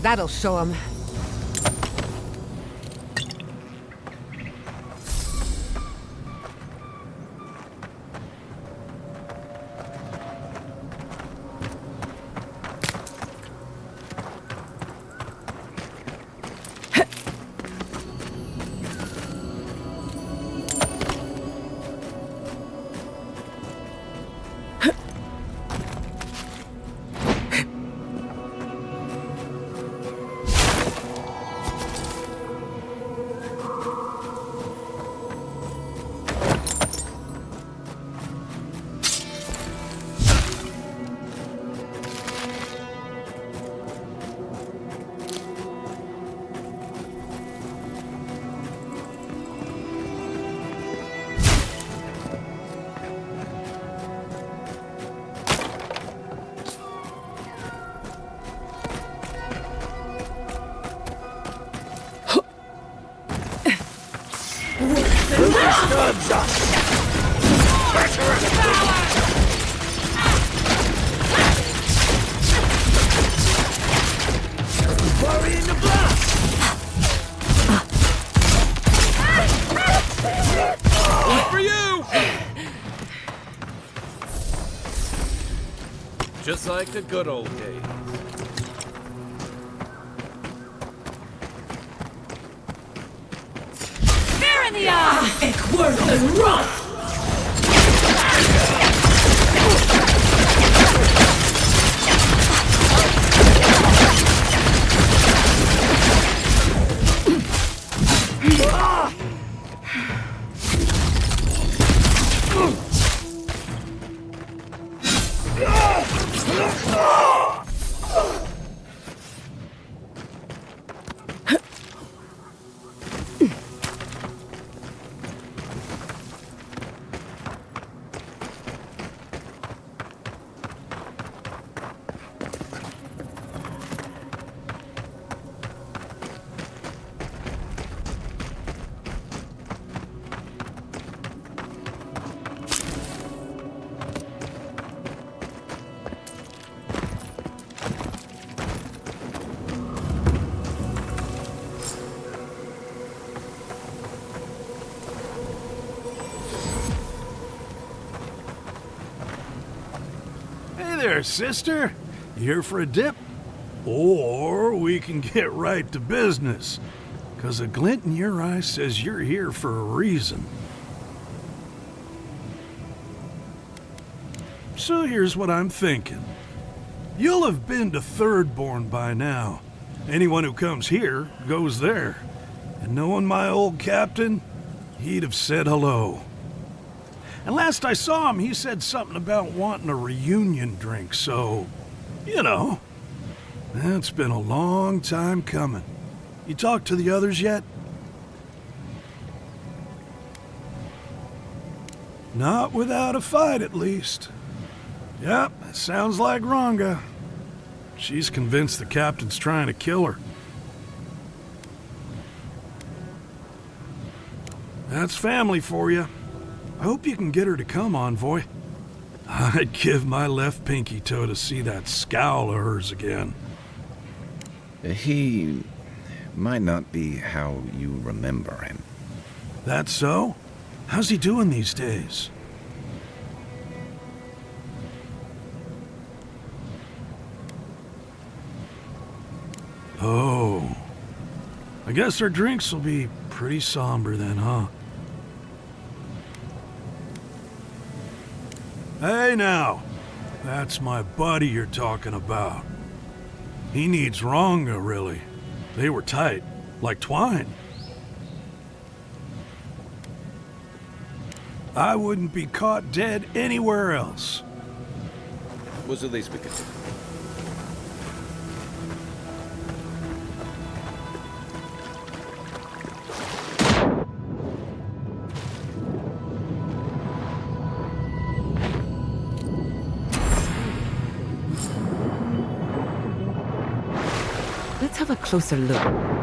That'll show him. Just like the good old days. Fear in the eye! It's worse than rot! There, sister. You here for a dip? Or we can get right to business. 'Cause a glint in your eye says you're here for a reason. So here's what I'm thinking. You'll have been to Thirdborn by now. Anyone who comes here goes there. And knowing my old captain, he'd have said hello. And last I saw him, he said something about wanting a reunion drink, so, you know. It's been a long time coming. You talked to the others yet? Not without a fight, at least. Yep, sounds like Ranga. She's convinced the captain's trying to kill her. That's family for you. I hope you can get her to come, Envoy. I'd give my left pinky toe to see that scowl of hers again. He might not be how you remember him. That so? How's he doing these days? Oh. I guess our drinks will be pretty somber then, huh? Hey now, that's my buddy you're talking about. He needs Ranga, really. They were tight, like twine. I wouldn't be caught dead anywhere else. Was the least we could do. have a closer look.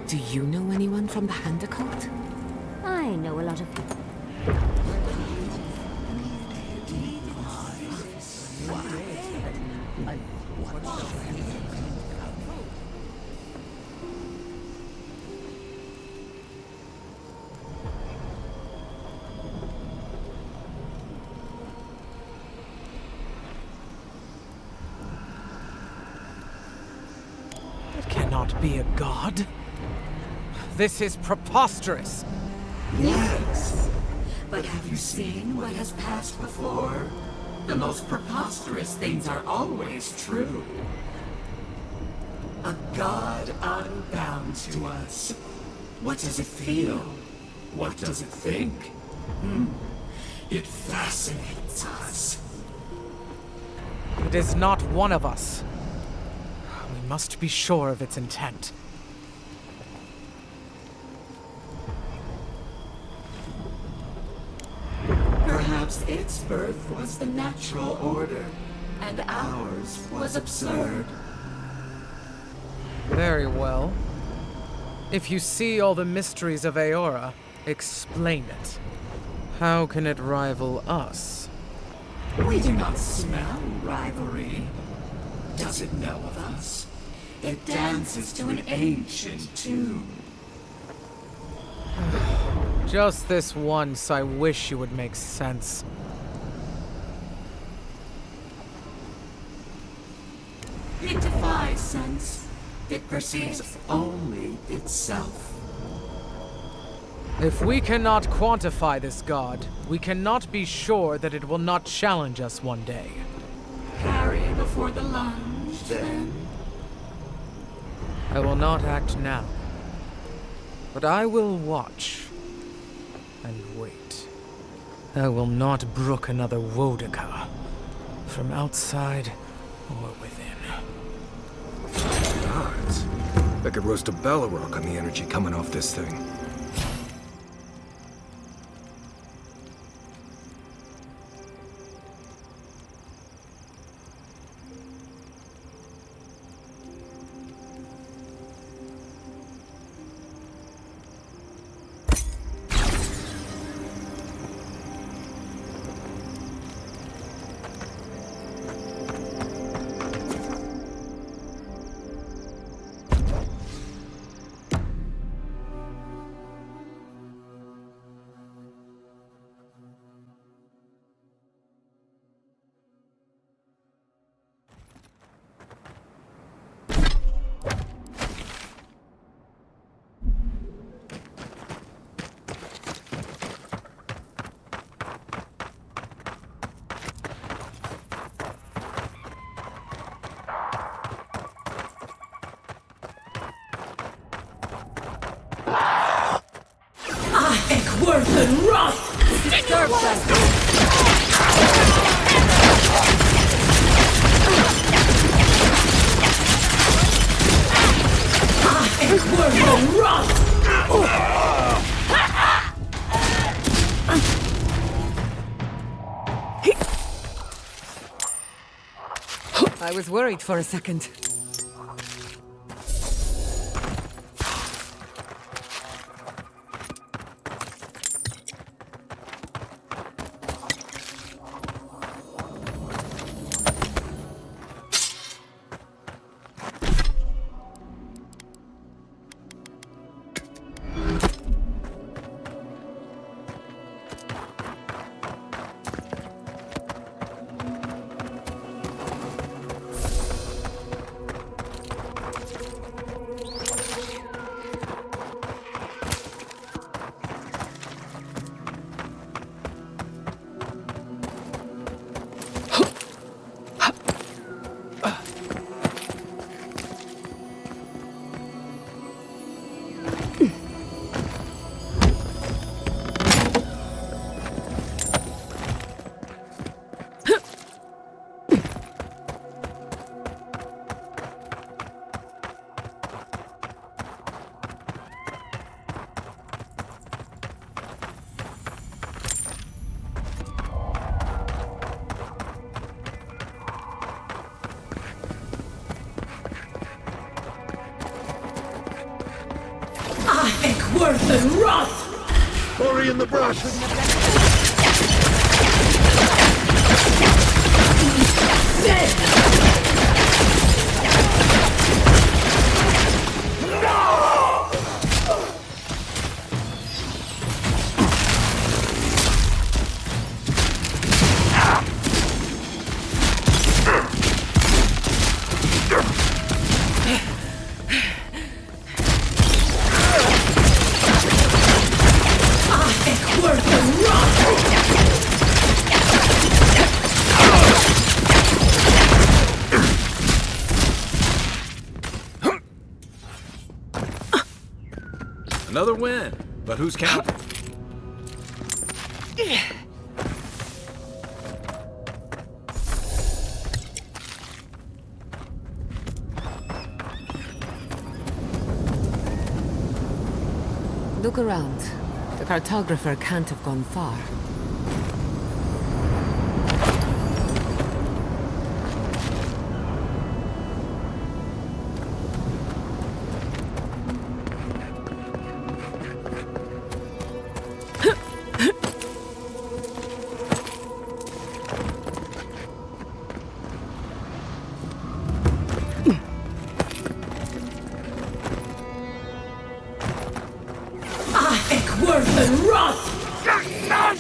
Do you know anyone from the Hand Occult? I know a lot of people. It cannot be a god. This is preposterous. Yes. But have you seen what has passed before? The most preposterous things are always true. A god unbound to us. What does it feel? What does it think? It fascinates us. It is not one of us. We must be sure of its intent. Perhaps its birth was the natural order, and ours was absurd. Very well. If you see all the mysteries of Aora, explain it. How can it rival us? We do not smell rivalry. Does it know of us? It dances to an ancient tune. Just this once, I wish you would make sense. It defies sense. It perceives only itself. If we cannot quantify this god, we cannot be sure that it will not challenge us one day. Parry before the lunge, then. I will not act now, but I will watch and wait. I will not brook another Wodika, from outside or within. Gods. I could roast a Balrog on the energy coming off this thing. Worth and wrath! Disturb I was worried for a second. Worth and wrath! Ori in the brush! Another win. But who's counting? Look around. The cartographer can't have gone far.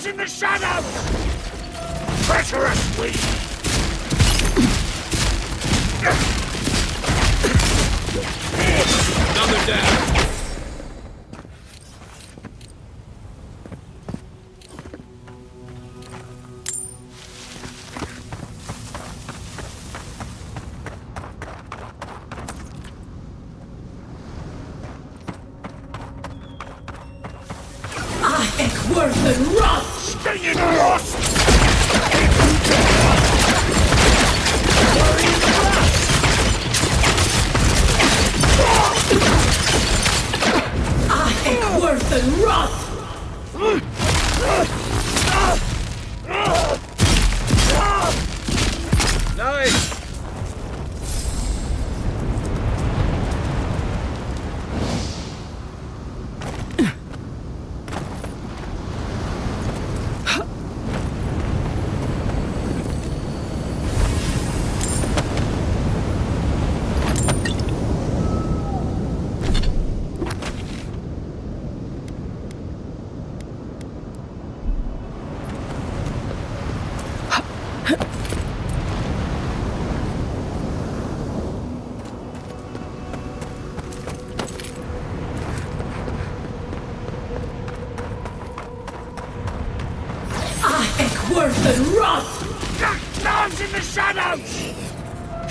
In the shadows! Treacherously! Another down. Worth and rust! Stay in rust! Worth and rust! Nice! Worth and rust! Lies in the shadows!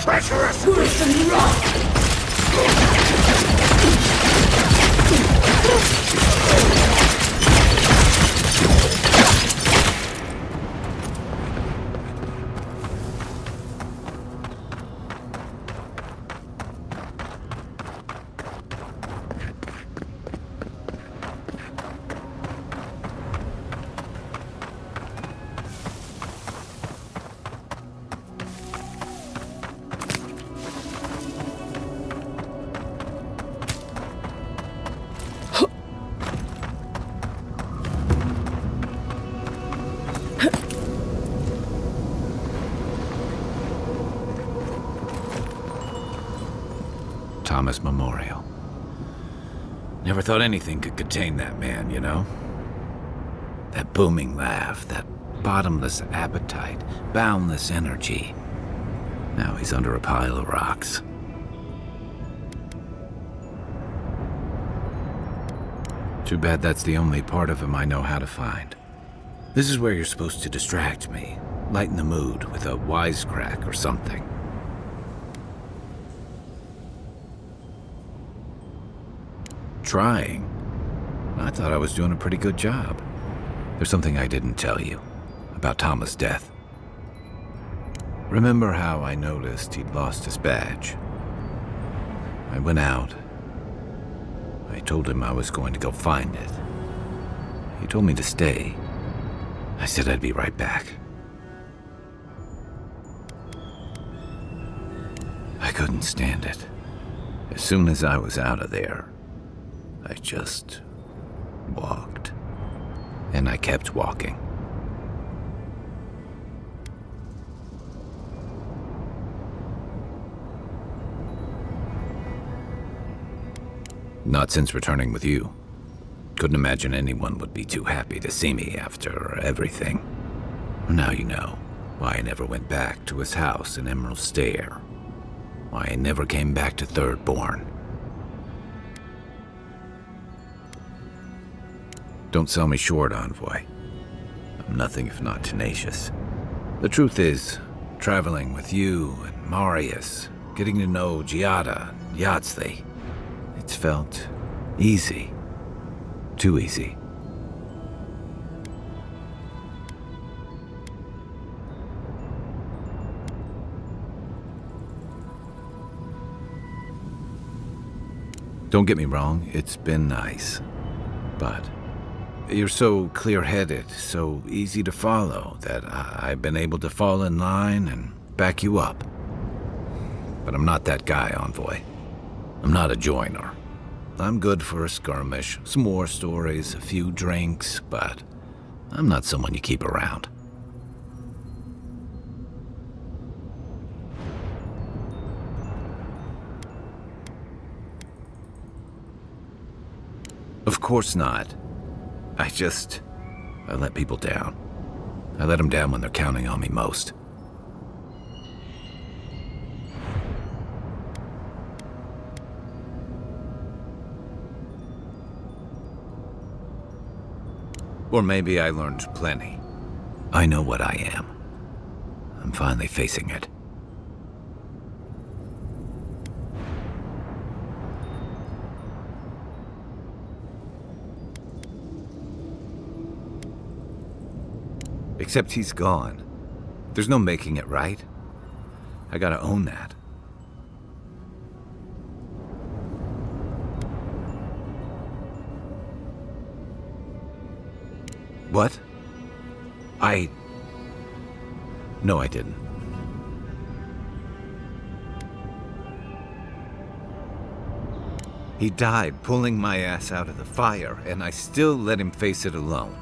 Treacherous! Worth and rust! Thomas Memorial. Never thought anything could contain that man, you know? That booming laugh, that bottomless appetite, boundless energy. Now he's under a pile of rocks. Too bad that's the only part of him I know how to find. This is where you're supposed to distract me, lighten the mood with a wisecrack or something. Trying? I thought I was doing a pretty good job. There's something I didn't tell you about Tama's death. Remember how I noticed he'd lost his badge? I went out. I told him I was going to go find it. He told me to stay. I said I'd be right back. I couldn't stand it. As soon as I was out of there, I just walked. And I kept walking. Not since returning with you. Couldn't imagine anyone would be too happy to see me after everything. Now you know why I never went back to his house in Emerald Stair. Why I never came back to Thirdborn. Don't sell me short, Envoy. I'm nothing if not tenacious. The truth is, traveling with you and Marius, getting to know Giada and Yahtzee, it's felt easy. Too easy. Don't get me wrong, it's been nice. But you're so clear-headed, so easy to follow, that I've been able to fall in line and back you up. But I'm not that guy, Envoy. I'm not a joiner. I'm good for a skirmish, some war stories, a few drinks, but I'm not someone you keep around. Of course not. I let people down. I let them down when they're counting on me most. Or maybe I learned plenty. I know what I am. I'm finally facing it. Except he's gone. There's no making it right. I gotta own that. What? No, I didn't. He died pulling my ass out of the fire, and I still let him face it alone.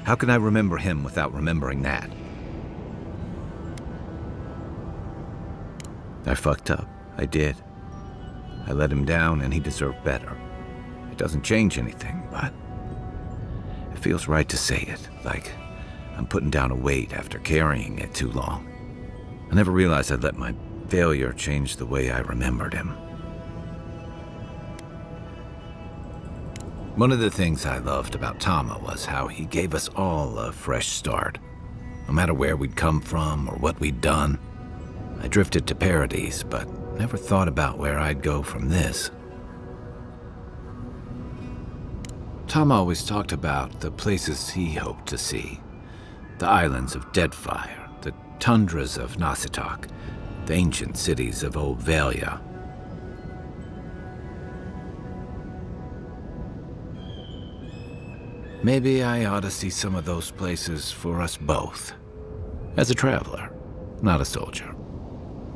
How can I remember him without remembering that? I fucked up. I did. I let him down, and he deserved better. It doesn't change anything, but it feels right to say it, like I'm putting down a weight after carrying it too long. I never realized I'd let my failure change the way I remembered him. One of the things I loved about Tama was how he gave us all a fresh start. No matter where we'd come from or what we'd done. I drifted to Paradise, but never thought about where I'd go from this. Tama always talked about the places he hoped to see. The islands of Deadfire, the tundras of Nasitok, the ancient cities of Old Valia. Maybe I ought to see some of those places for us both. As a traveler, not a soldier.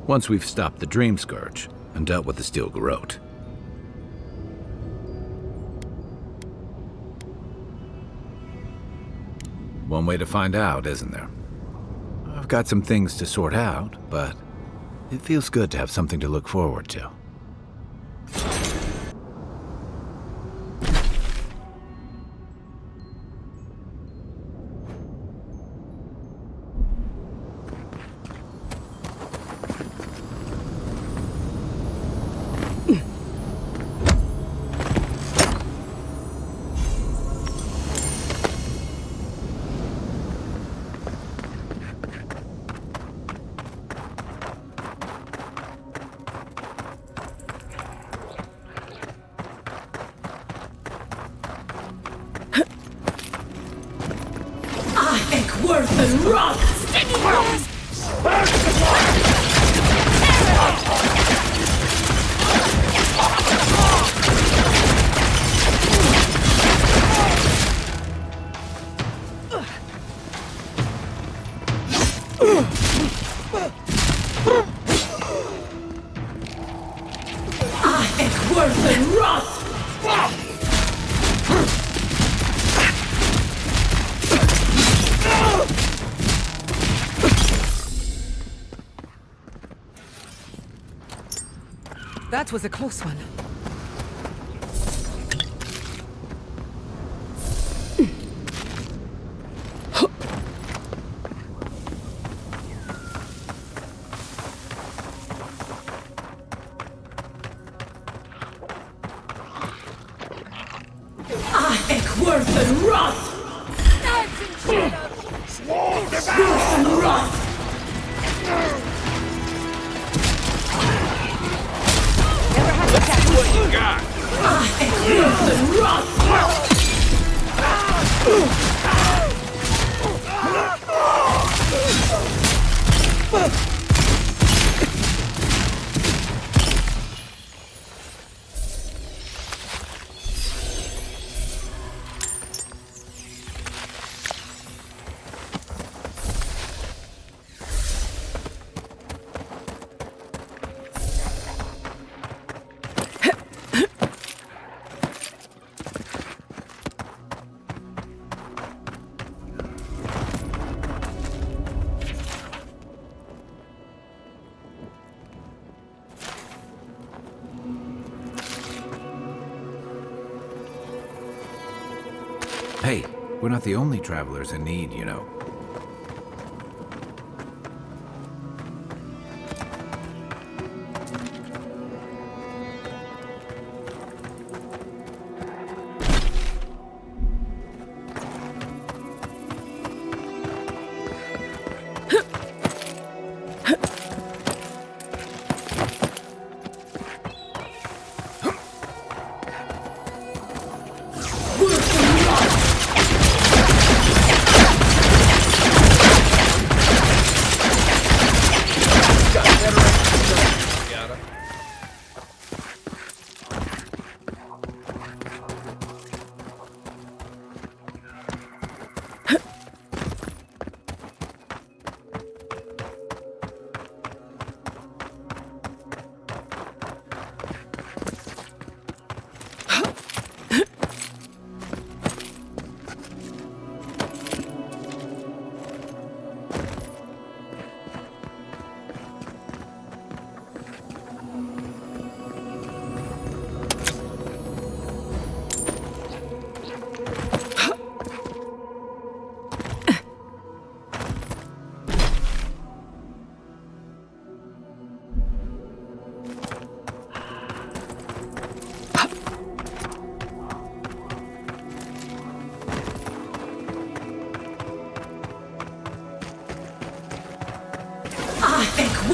Once we've stopped the Dream Scourge and dealt with the Steel Garrote. One way to find out, isn't there? I've got some things to sort out, but it feels good to have something to look forward to. That was a close one. What you got? Hey, we're not the only travelers in need, you know.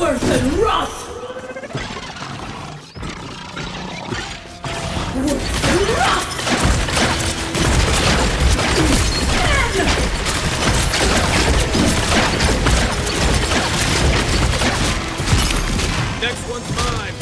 Worth and wrath! Worth and wrath! Next one's mine.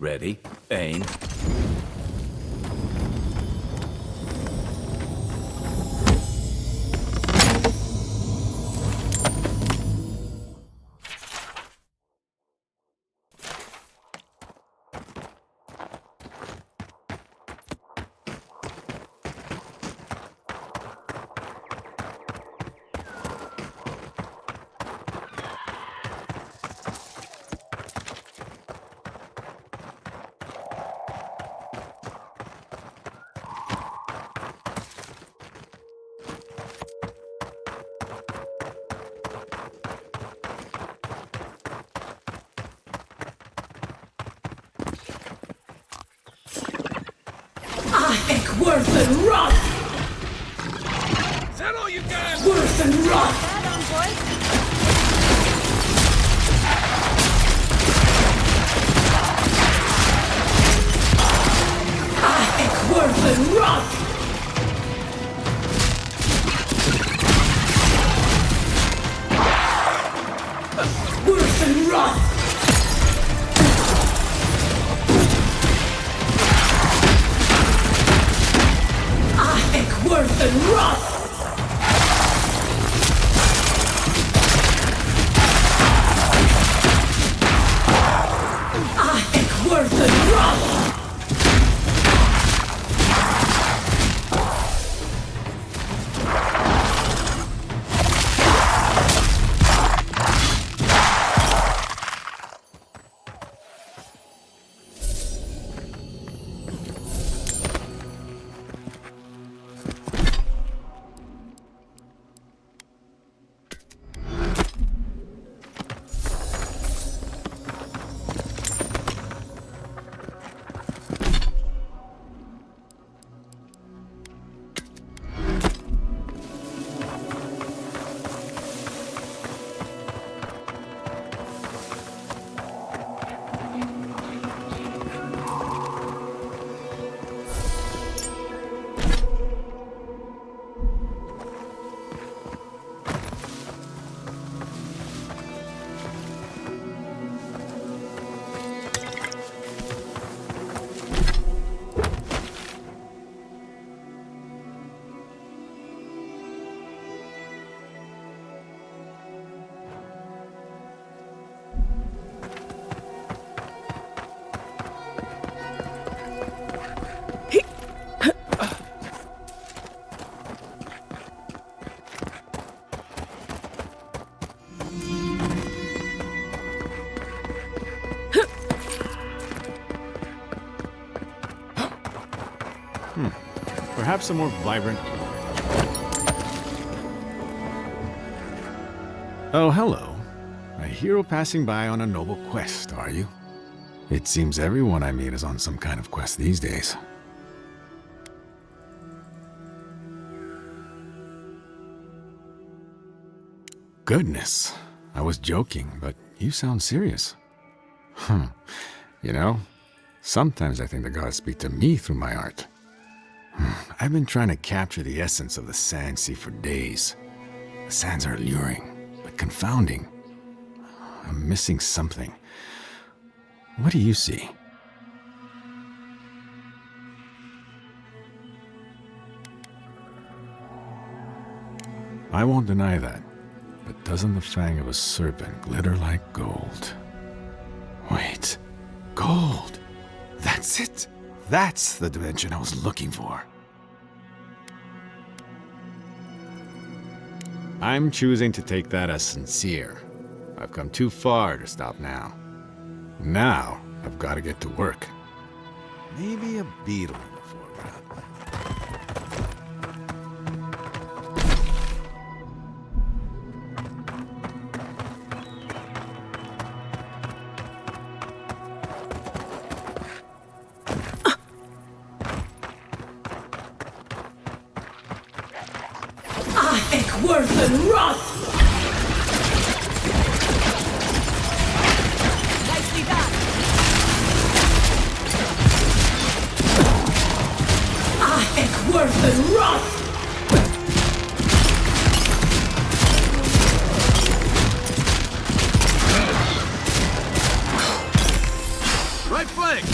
Ready, aim. Worth and wrath! Is that all you got? Worth and wrath! Worth and wrath! Worth and wrath! Worth and wrath! Worth and wrath! have some more vibrant... Oh, hello. A hero passing by on a noble quest, are you? It seems everyone I meet is on some kind of quest these days. Goodness, I was joking, but you sound serious. You know, sometimes I think the gods speak to me through my art. I've been trying to capture the essence of the Sand Sea for days. The sands are alluring, but confounding. I'm missing something. What do you see? I won't deny that. But doesn't the fang of a serpent glitter like gold? Wait, gold! That's it! That's the dimension I was looking for. I'm choosing to take that as sincere. I've come too far to stop now. Now, I've got to get to work. Maybe a beetle in the foreground. Worth and wrath! Nicely done. Worth and wrath! Right flank!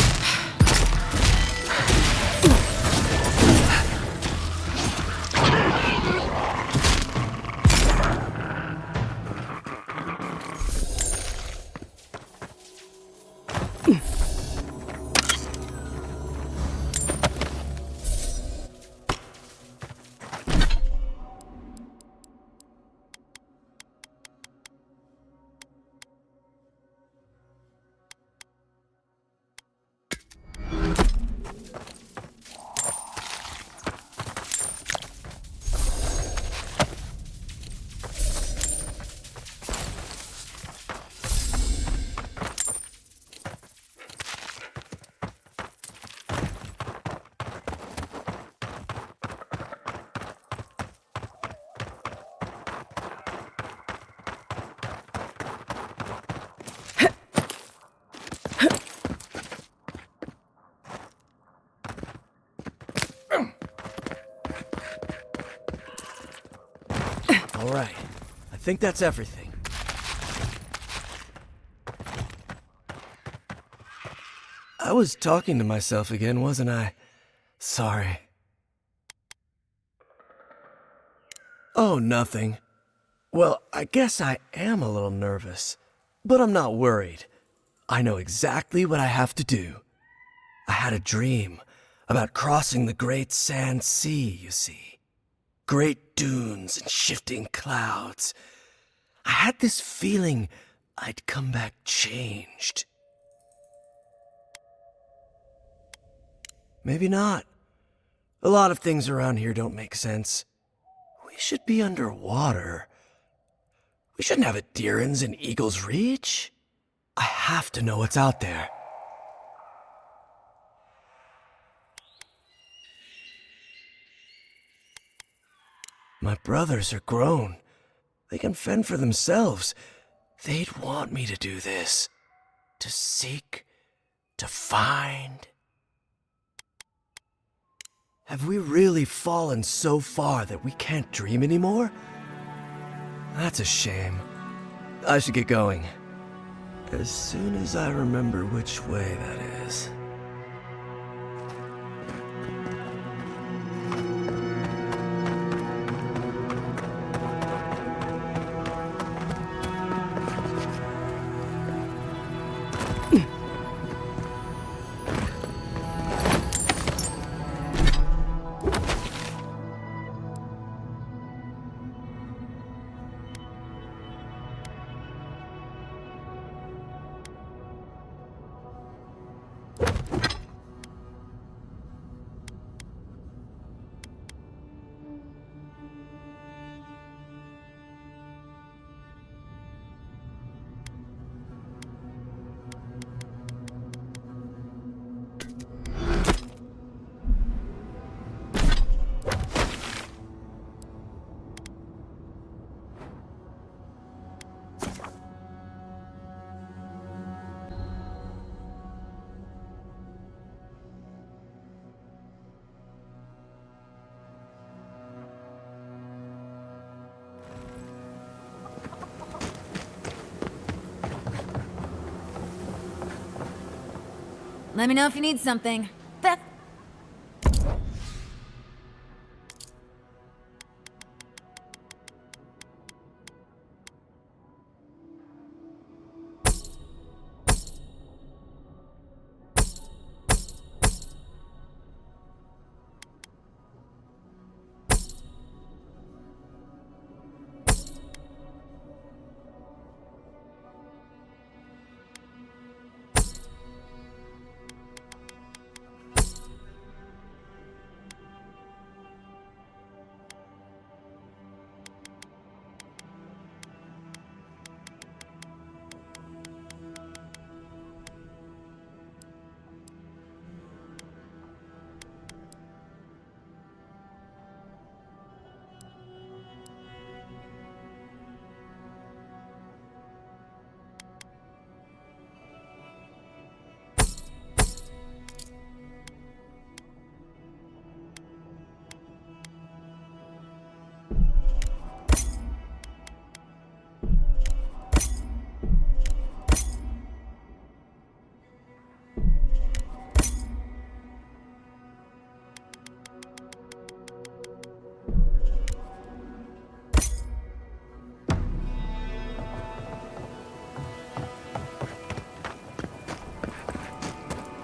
All right. I think that's everything. I was talking to myself again, wasn't I? Sorry. Oh, nothing. Well, I guess I am a little nervous, but I'm not worried. I know exactly what I have to do. I had a dream about crossing the great sand sea, you see. Great dunes and shifting clouds. I had this feeling I'd come back changed. Maybe not. A lot of things around here don't make sense. We should be underwater. We shouldn't have a Deerins in Eagle's Reach. I have to know what's out there. My brothers are grown. They can fend for themselves. They'd want me to do this. To seek, to find. Have we really fallen so far that we can't dream anymore? That's a shame. I should get going. As soon as I remember which way that is. Let me know if you need something. Beth.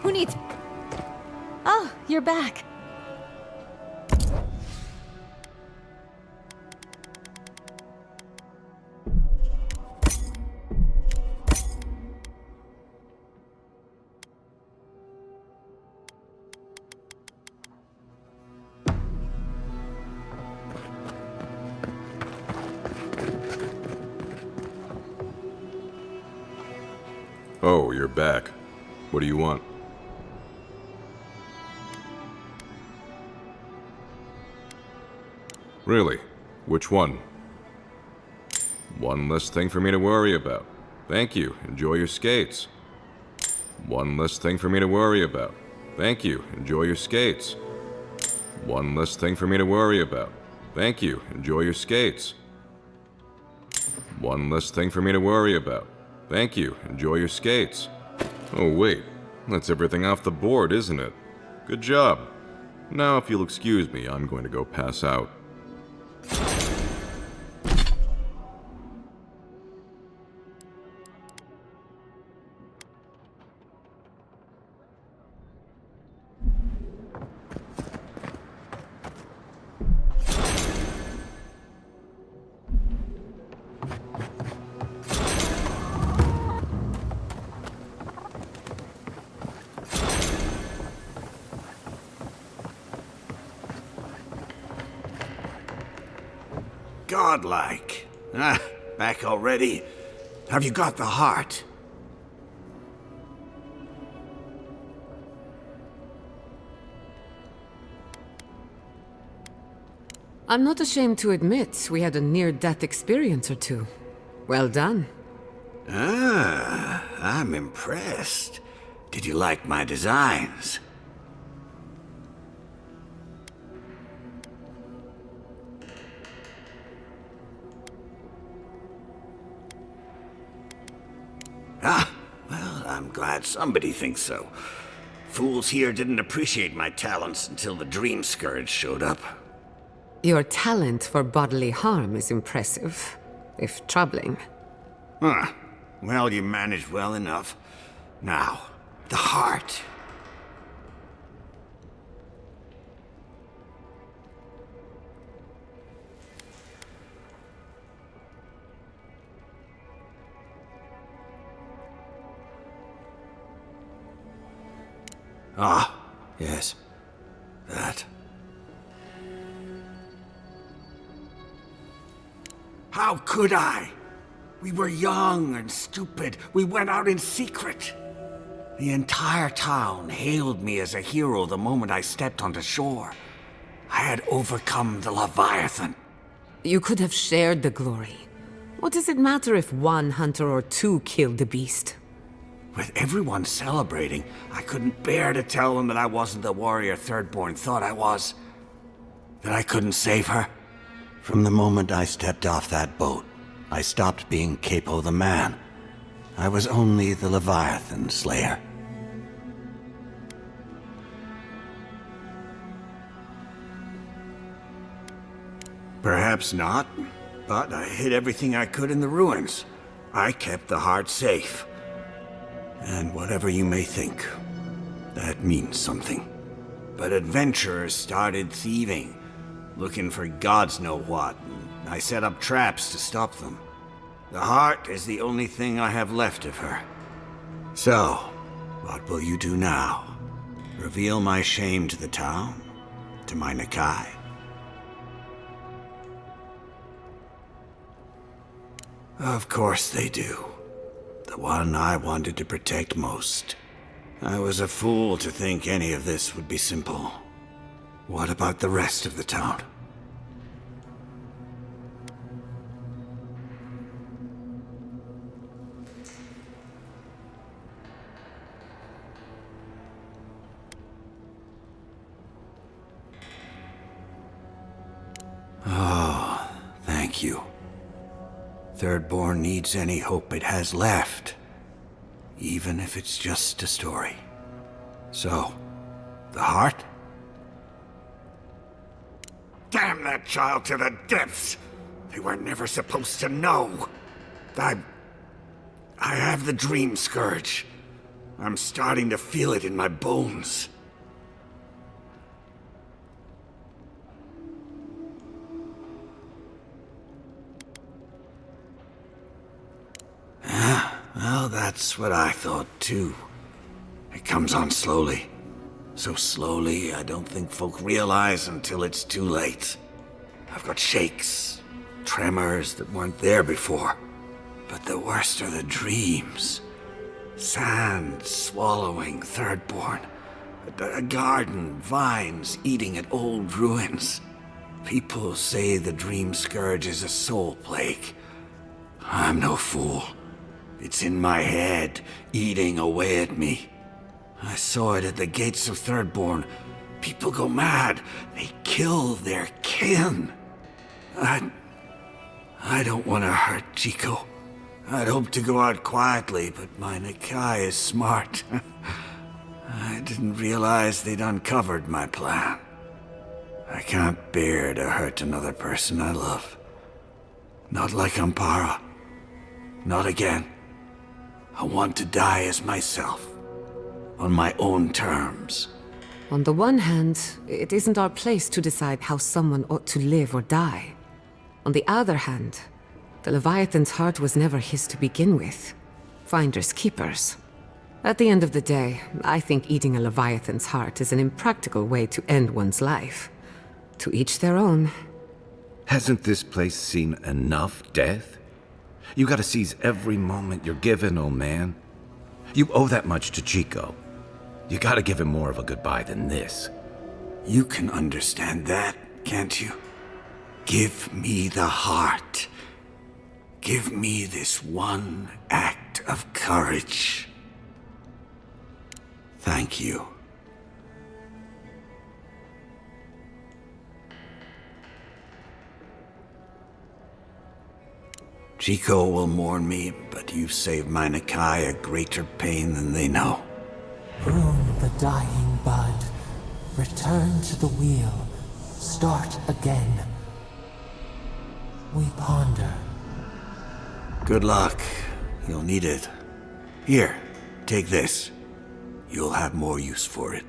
Who needs... Oh, you're back. Oh, you're back. What do you want? Really? Which one? One less thing for me to worry about. Thank you. Enjoy your skates. One less thing for me to worry about. Thank you. Enjoy your skates. One less thing for me to worry about. Thank you. Enjoy your skates. One less thing for me to worry about. Thank you. Enjoy your skates. Oh, wait. That's everything off the board, isn't it? Good job. Now, if you'll excuse me, I'm going to go pass out. Godlike. Ah, back already? Have you got the heart? I'm not ashamed to admit we had a near-death experience or two. Well done. Ah, I'm impressed. Did you like my designs? Ah, well, I'm glad somebody thinks so. Fools here didn't appreciate my talents until the Dream Scourge showed up. Your talent for bodily harm is impressive, if troubling. Huh. Well, you managed well enough. Now, the heart. Ah, yes. That. How could I? We were young and stupid. We went out in secret. The entire town hailed me as a hero the moment I stepped onto shore. I had overcome the Leviathan. You could have shared the glory. What does it matter if one hunter or two killed the beast? With everyone celebrating, I couldn't bear to tell them that I wasn't the warrior Thirdborn thought I was. That I couldn't save her. From the moment I stepped off that boat, I stopped being Capo the Man. I was only the Leviathan Slayer. Perhaps not, but I hid everything I could in the ruins. I kept the heart safe. And whatever you may think, that means something. But adventurers started thieving, looking for gods know what, and I set up traps to stop them. The heart is the only thing I have left of her. So, what will you do now? Reveal my shame to the town? To my Nakai? Of course they do. The one I wanted to protect most. I was a fool to think any of this would be simple. What about the rest of the town? Oh, thank you. Thirdborn needs any hope it has left, even if it's just a story. So, the heart? Damn that child to the depths! They were never supposed to know. I have the dream scourge. I'm starting to feel it in my bones. Well, that's what I thought too. It comes on slowly. So slowly, I don't think folk realize until it's too late. I've got shakes, tremors that weren't there before. But the worst are the dreams. Sand swallowing Thirdborn. A garden, vines eating at old ruins. People say the dream scourge is a soul plague. I'm no fool. It's in my head, eating away at me. I saw it at the gates of Thirdborn. People go mad. They kill their kin. I don't want to hurt Chico. I'd hoped to go out quietly, but my Nakai is smart. I didn't realize they'd uncovered my plan. I can't bear to hurt another person I love. Not like Ampara. Not again. I want to die as myself. On my own terms. On the one hand, it isn't our place to decide how someone ought to live or die. On the other hand, the Leviathan's heart was never his to begin with. Finders keepers. At the end of the day, I think eating a Leviathan's heart is an impractical way to end one's life. To each their own. Hasn't this place seen enough death? You gotta seize every moment you're given, old man. You owe that much to Chico. You gotta give him more of a goodbye than this. You can understand that, can't you? Give me the heart. Give me this one act of courage. Thank you. Chico will mourn me, but you've saved my Nakai a greater pain than they know. Prune the dying bud. Return to the wheel. Start again. We ponder. Good luck. You'll need it. Here, take this. You'll have more use for it.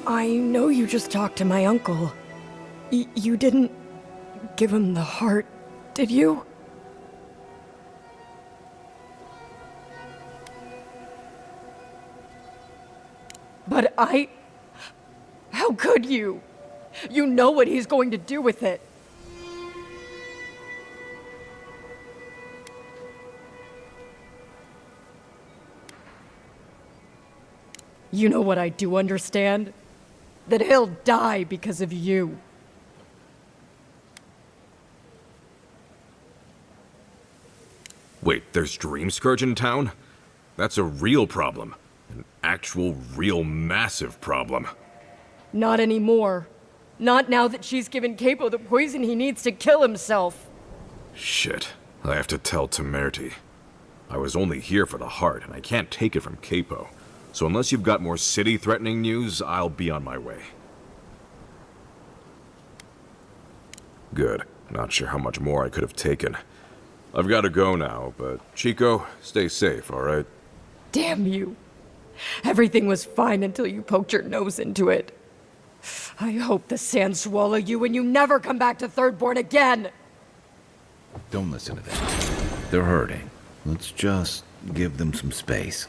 I know you just talked to my uncle. You didn't give him the heart, did you? But how could you? You know what he's going to do with it. You know what I do understand? That he'll die because of you. Wait, there's Dream Scourge in town? That's a real problem. An actual, real, massive problem. Not anymore. Not now that she's given Capo the poison he needs to kill himself. Shit. I have to tell Temerty. I was only here for the heart, and I can't take it from Capo. So unless you've got more city-threatening news, I'll be on my way. Good. Not sure how much more I could have taken. I've got to go now, but Chico, stay safe, alright? Damn you. Everything was fine until you poked your nose into it. I hope the sand swallow you and you never come back to Thirdborn again! Don't listen to them. They're hurting. Let's just give them some space.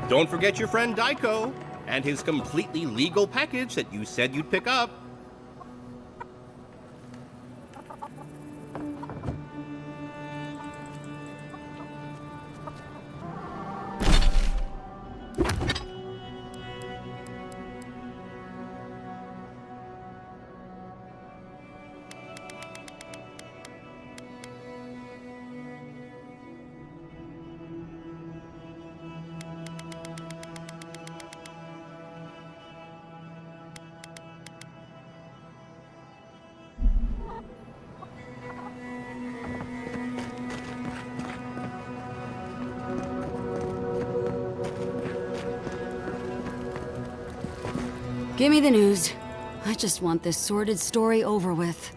Don't forget your friend Daiko, and his completely legal package that you said you'd pick up. Give me the news. I just want this sordid story over with.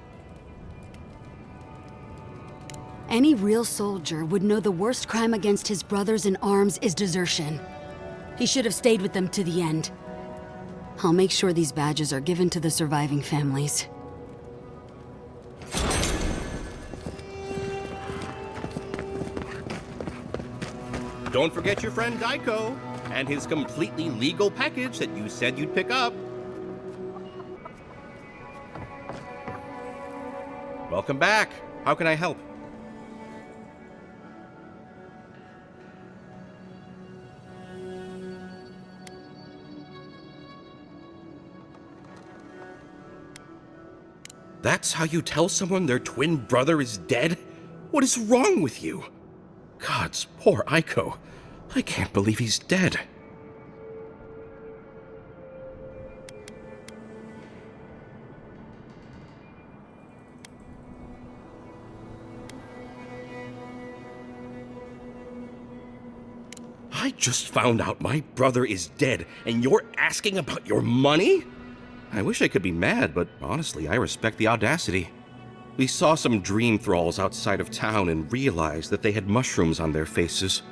Any real soldier would know the worst crime against his brothers in arms is desertion. He should have stayed with them to the end. I'll make sure these badges are given to the surviving families. Don't forget your friend Daiko, and his completely legal package that you said you'd pick up. Welcome back. How can I help? That's how you tell someone their twin brother is dead? What is wrong with you? Gods, poor Aiko. I can't believe he's dead. I just found out my brother is dead, and you're asking about your money? I wish I could be mad, but honestly, I respect the audacity. We saw some dream thralls outside of town and realized that they had mushrooms on their faces.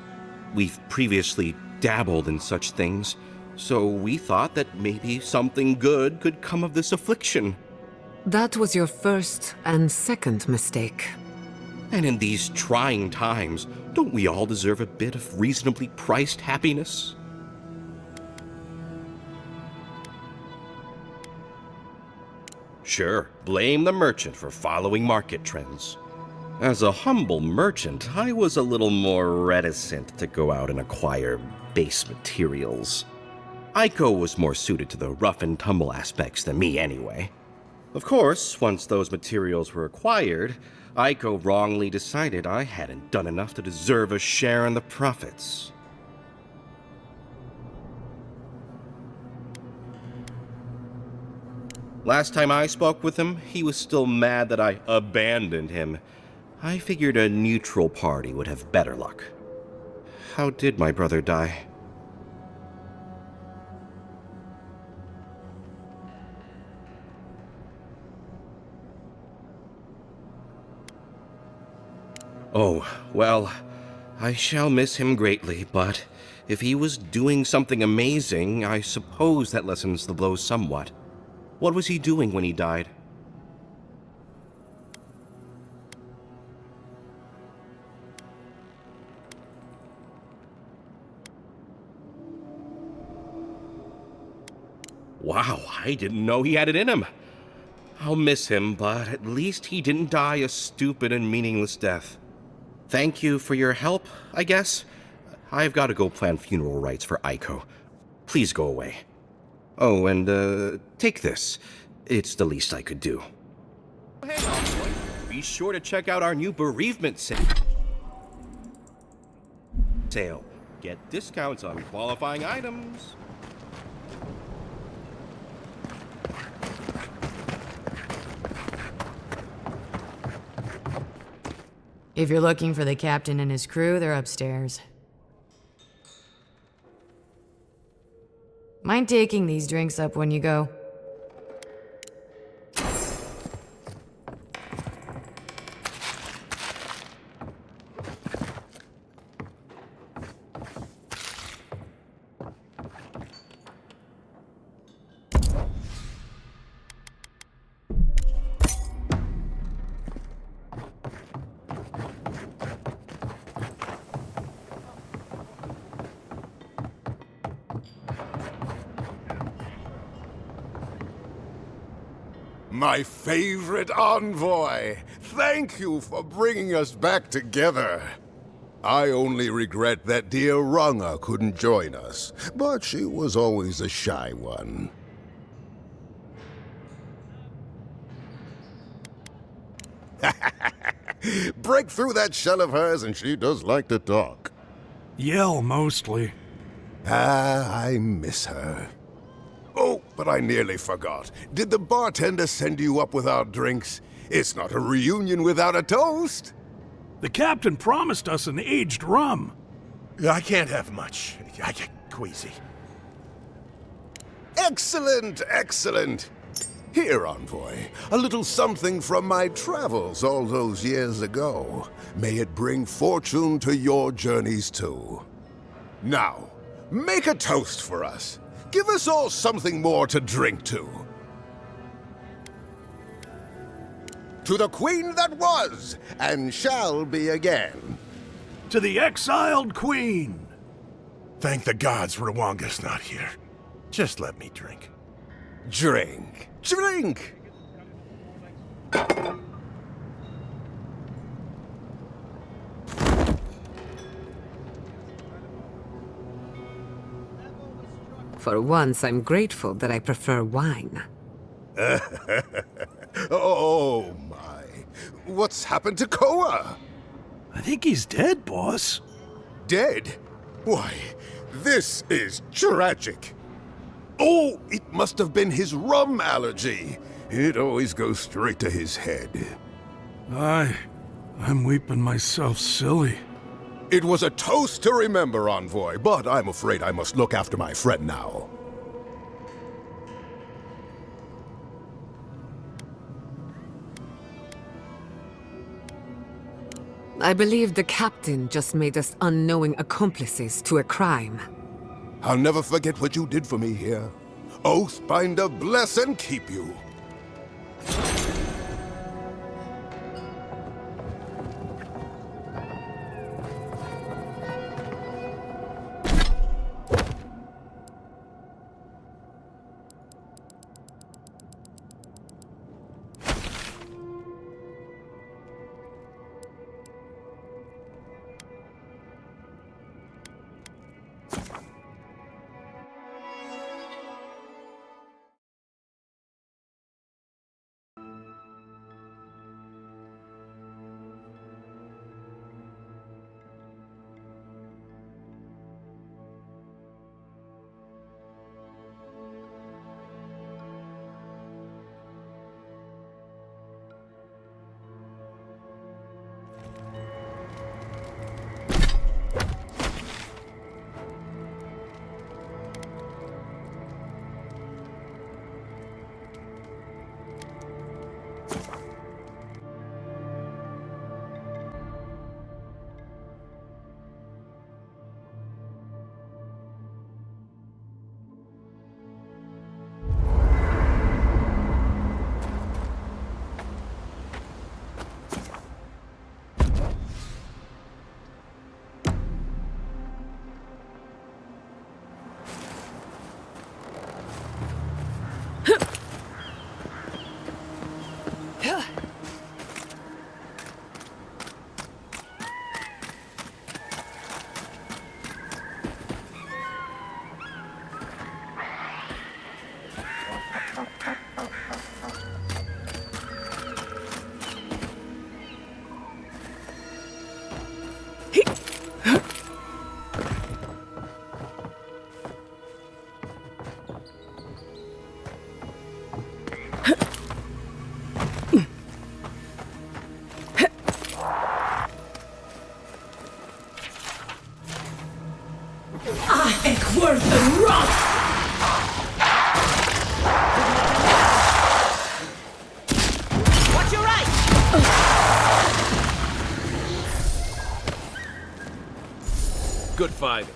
We've previously dabbled in such things, so we thought that maybe something good could come of this affliction. That was your first and second mistake. And in these trying times, don't we all deserve a bit of reasonably priced happiness? Sure, blame the merchant for following market trends. As a humble merchant, I was a little more reticent to go out and acquire base materials. Aiko was more suited to the rough and tumble aspects than me anyway. Of course, once those materials were acquired, Aiko wrongly decided I hadn't done enough to deserve a share in the profits. Last time I spoke with him, he was still mad that I abandoned him. I figured a neutral party would have better luck. How did my brother die? Oh, well, I shall miss him greatly, but if he was doing something amazing, I suppose that lessens the blow somewhat. What was he doing when he died? Wow, I didn't know he had it in him. I'll miss him, but at least he didn't die a stupid and meaningless death. Thank you for your help, I guess. I've got to go plan funeral rites for Aiko. Please go away. Oh, and take this. It's the least I could do. Hey, Envoy, be sure to check out our new bereavement sale. Get discounts on qualifying items. If you're looking for the captain and his crew, they're upstairs. Mind taking these drinks up when you go? My favorite envoy! Thank you for bringing us back together. I only regret that dear Runga couldn't join us, but she was always a shy one. Break through that shell of hers and she does like to talk. Yell, mostly. I miss her. Oh, but I nearly forgot. Did the bartender send you up without drinks? It's not a reunion without a toast. The captain promised us an aged rum. I can't have much. I get queasy. Excellent, excellent. Here, Envoy, a little something from my travels all those years ago. May it bring fortune to your journeys too. Now, make a toast for us. Give us all something more to drink to. To the queen that was, and shall be again. To the exiled queen. Thank the gods Rwanga's not here. Just let me drink. Drink. Drink! For once, I'm grateful that I prefer wine. Oh my. What's happened to Koa? I think he's dead, boss. Dead? Why, this is tragic. Oh, it must have been his rum allergy. It always goes straight to his head. I'm weeping myself silly. It was a toast to remember, Envoy, but I'm afraid I must look after my friend now. I believe the captain just made us unknowing accomplices to a crime. I'll never forget what you did for me here. Oathbinder bless and keep you. Worth the rot! Watch your right! Good fighting.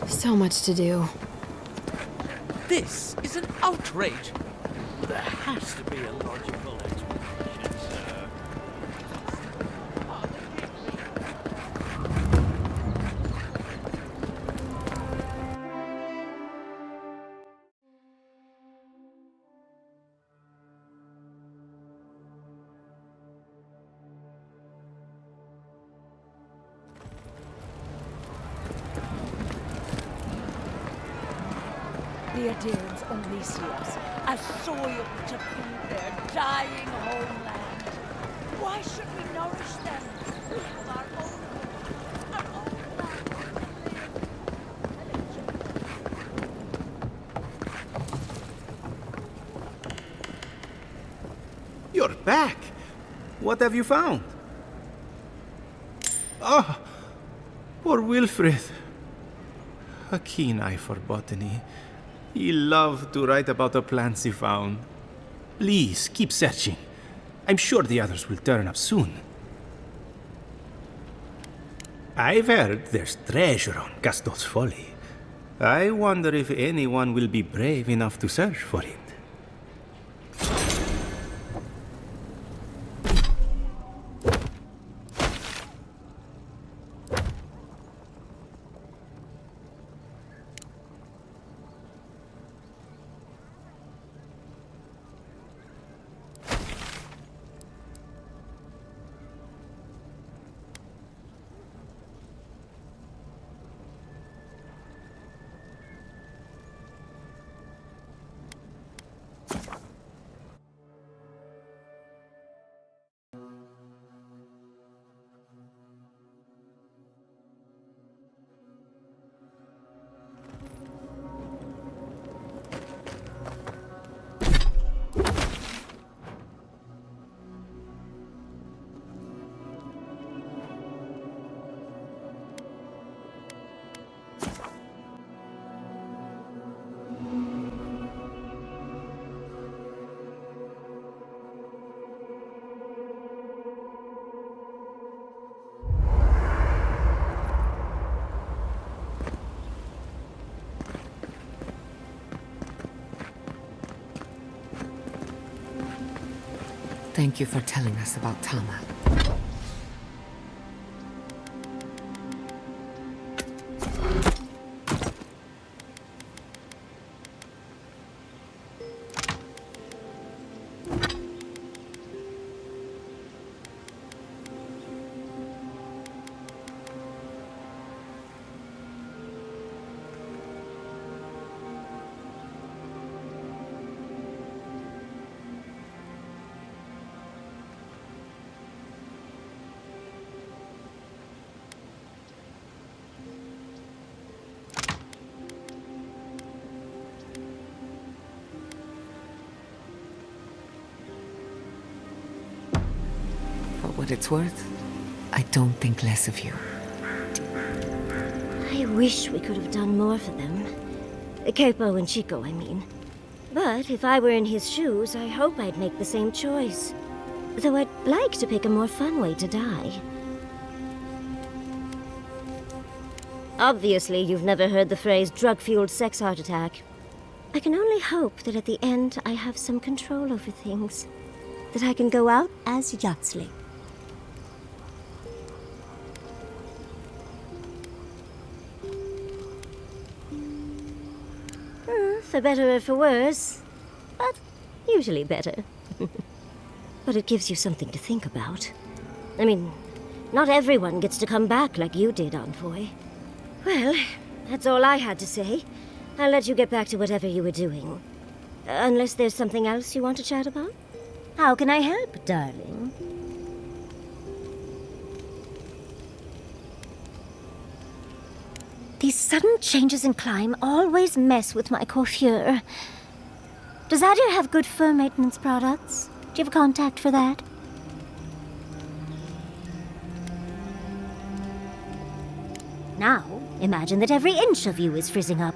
So much to do. This is an outrage. There has to be a logical explanation, sir. The Adherents only see us as soil to feed their dying homeland. Why should we nourish them? We have our own land to live. You're back! What have you found? Ah, poor Wilfred. A keen eye for botany. He loved to write about the plants he found. Please, keep searching. I'm sure the others will turn up soon. I've heard there's treasure on Castor's Folly. I wonder if anyone will be brave enough to search for it. Thank you for telling us about Tama. What it's worth, I don't think less of you. I wish we could have done more for them. Capo and Chico, I mean. But if I were in his shoes, I hope I'd make the same choice. Though I'd like to pick a more fun way to die. Obviously, you've never heard the phrase drug-fueled sex heart attack. I can only hope that at the end I have some control over things. That I can go out as Yahtzee. For better or for worse, but usually better. But it gives you something to think about. I mean, not everyone gets to come back like you did, Envoy. Well, that's all I had to say. I'll let you get back to whatever you were doing. Unless there's something else you want to chat about? How can I help, darling? These sudden changes in climate always mess with my coiffure. Does Adir have good fur maintenance products? Do you have a contact for that? Now, imagine that every inch of you is frizzing up.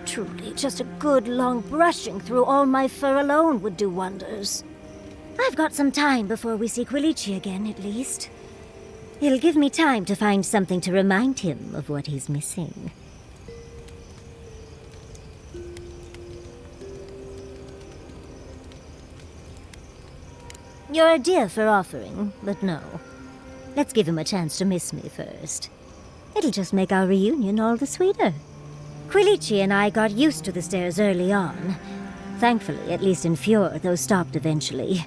Truly, just a good long brushing through all my fur alone would do wonders. I've got some time before we see Quilici again, at least. It'll give me time to find something to remind him of what he's missing. You're a dear for offering, but no. Let's give him a chance to miss me first. It'll just make our reunion all the sweeter. Quilici and I got used to the stairs early on. Thankfully, at least in Fjord, those stopped eventually.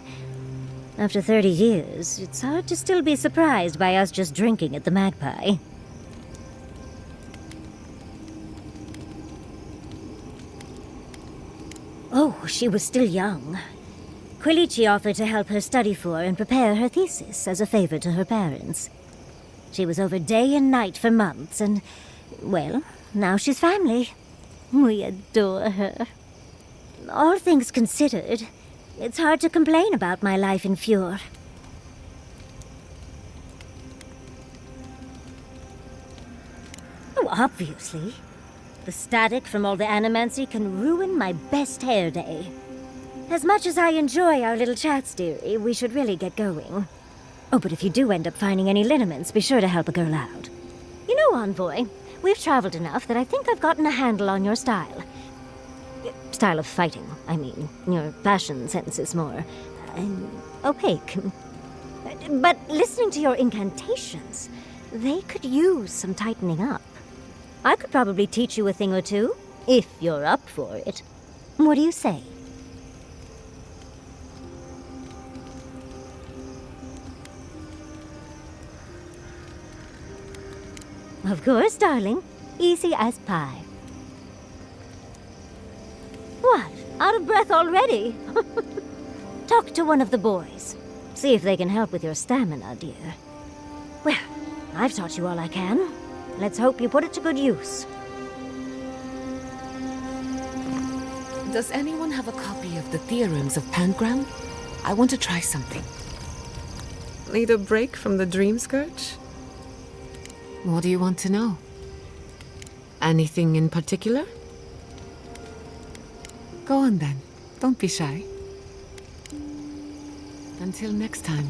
After 30 years, it's hard to still be surprised by us just drinking at the Magpie. Oh, she was still young. Quilici offered to help her study for and prepare her thesis as a favor to her parents. She was over day and night for months, and, well, now she's family. We adore her. All things considered, it's hard to complain about my life in Fjord. Oh, obviously. The static from all the animancy can ruin my best hair day. As much as I enjoy our little chats, dearie, we should really get going. Oh, but if you do end up finding any liniments, be sure to help a girl out. You know, Envoy, we've traveled enough that I think I've gotten a handle on your style. Style of fighting, I mean. Your fashion sense is more opaque. But listening to your incantations, they could use some tightening up. I could probably teach you a thing or two, if you're up for it. What do you say? Of course, darling. Easy as pie. What? Out of breath already? Talk to one of the boys. See if they can help with your stamina, dear. Well, I've taught you all I can. Let's hope you put it to good use. Does anyone have a copy of the Theorems of Pangram? I want to try something. Need a break from the dream scourge? What do you want to know? Anything in particular? Go on then. Don't be shy. Until next time.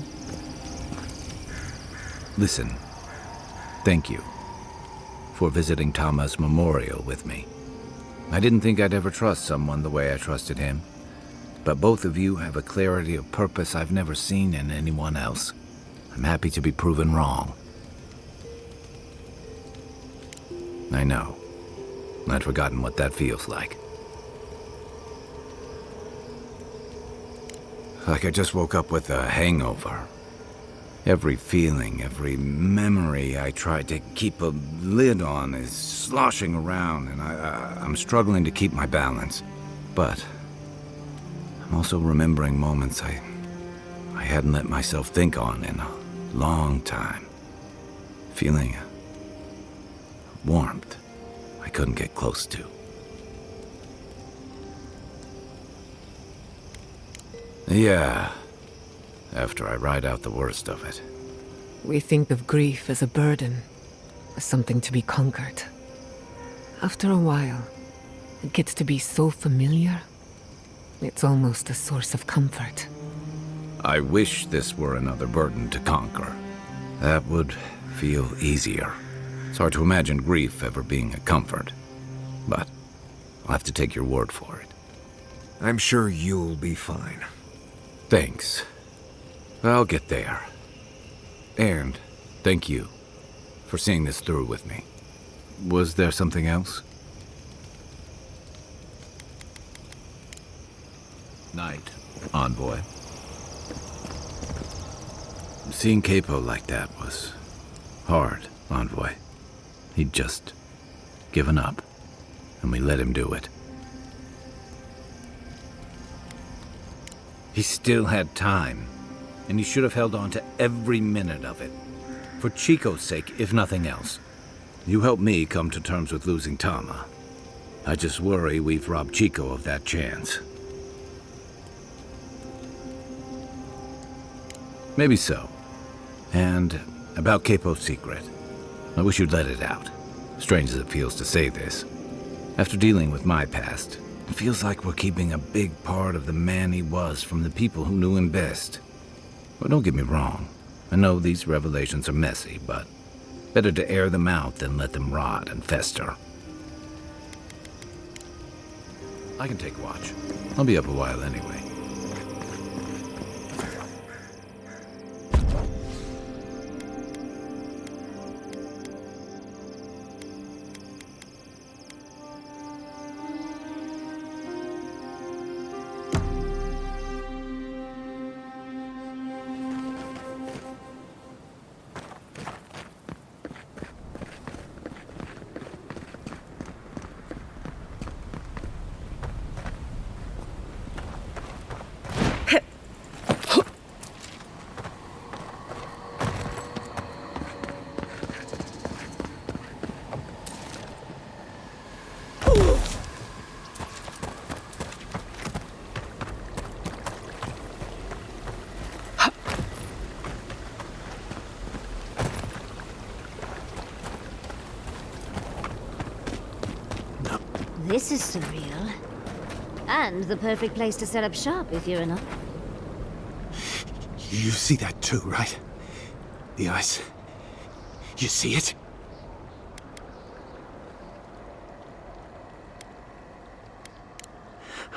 Listen, thank you for visiting Tama's memorial with me. I didn't think I'd ever trust someone the way I trusted him, but both of you have a clarity of purpose I've never seen in anyone else. I'm happy to be proven wrong. I know. I'd forgotten what that feels like. Like I just woke up with a hangover. Every feeling, every memory I tried to keep a lid on is sloshing around, and I'm struggling to keep my balance. But I'm also remembering moments I hadn't let myself think on in a long time. Feeling warmth I couldn't get close to. Yeah, after I ride out the worst of it. We think of grief as a burden, as something to be conquered. After a while, it gets to be so familiar, it's almost a source of comfort. I wish this were another burden to conquer. That would feel easier. It's hard to imagine grief ever being a comfort, but I'll have to take your word for it. I'm sure you'll be fine. Thanks. I'll get there. And thank you for seeing this through with me. Was there something else? Night, Envoy. Seeing Capo like that was hard, Envoy. He'd just given up, and we let him do it. He still had time, and he should have held on to every minute of it. For Chico's sake, if nothing else. You helped me come to terms with losing Tama. I just worry we've robbed Chico of that chance. Maybe so. And about Capo's secret. I wish you'd let it out. Strange as it feels to say this. After dealing with my past, it feels like we're keeping a big part of the man he was from the people who knew him best. Well, don't get me wrong. I know these revelations are messy, but better to air them out than let them rot and fester. I can take watch. I'll be up a while anyway. This is surreal. And the perfect place to set up shop if you're enough. You see that too, right? The ice. You see it?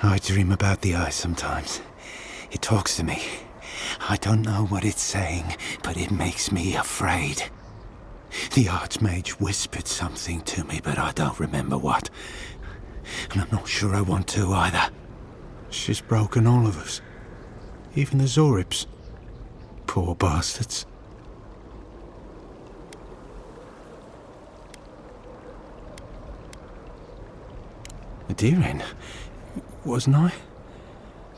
I dream about the ice sometimes. It talks to me. I don't know what it's saying, but it makes me afraid. The Archmage whispered something to me, but I don't remember what. And I'm not sure I want to either. She's broken all of us. Even the Zorips. Poor bastards. A deer-hen, wasn't I?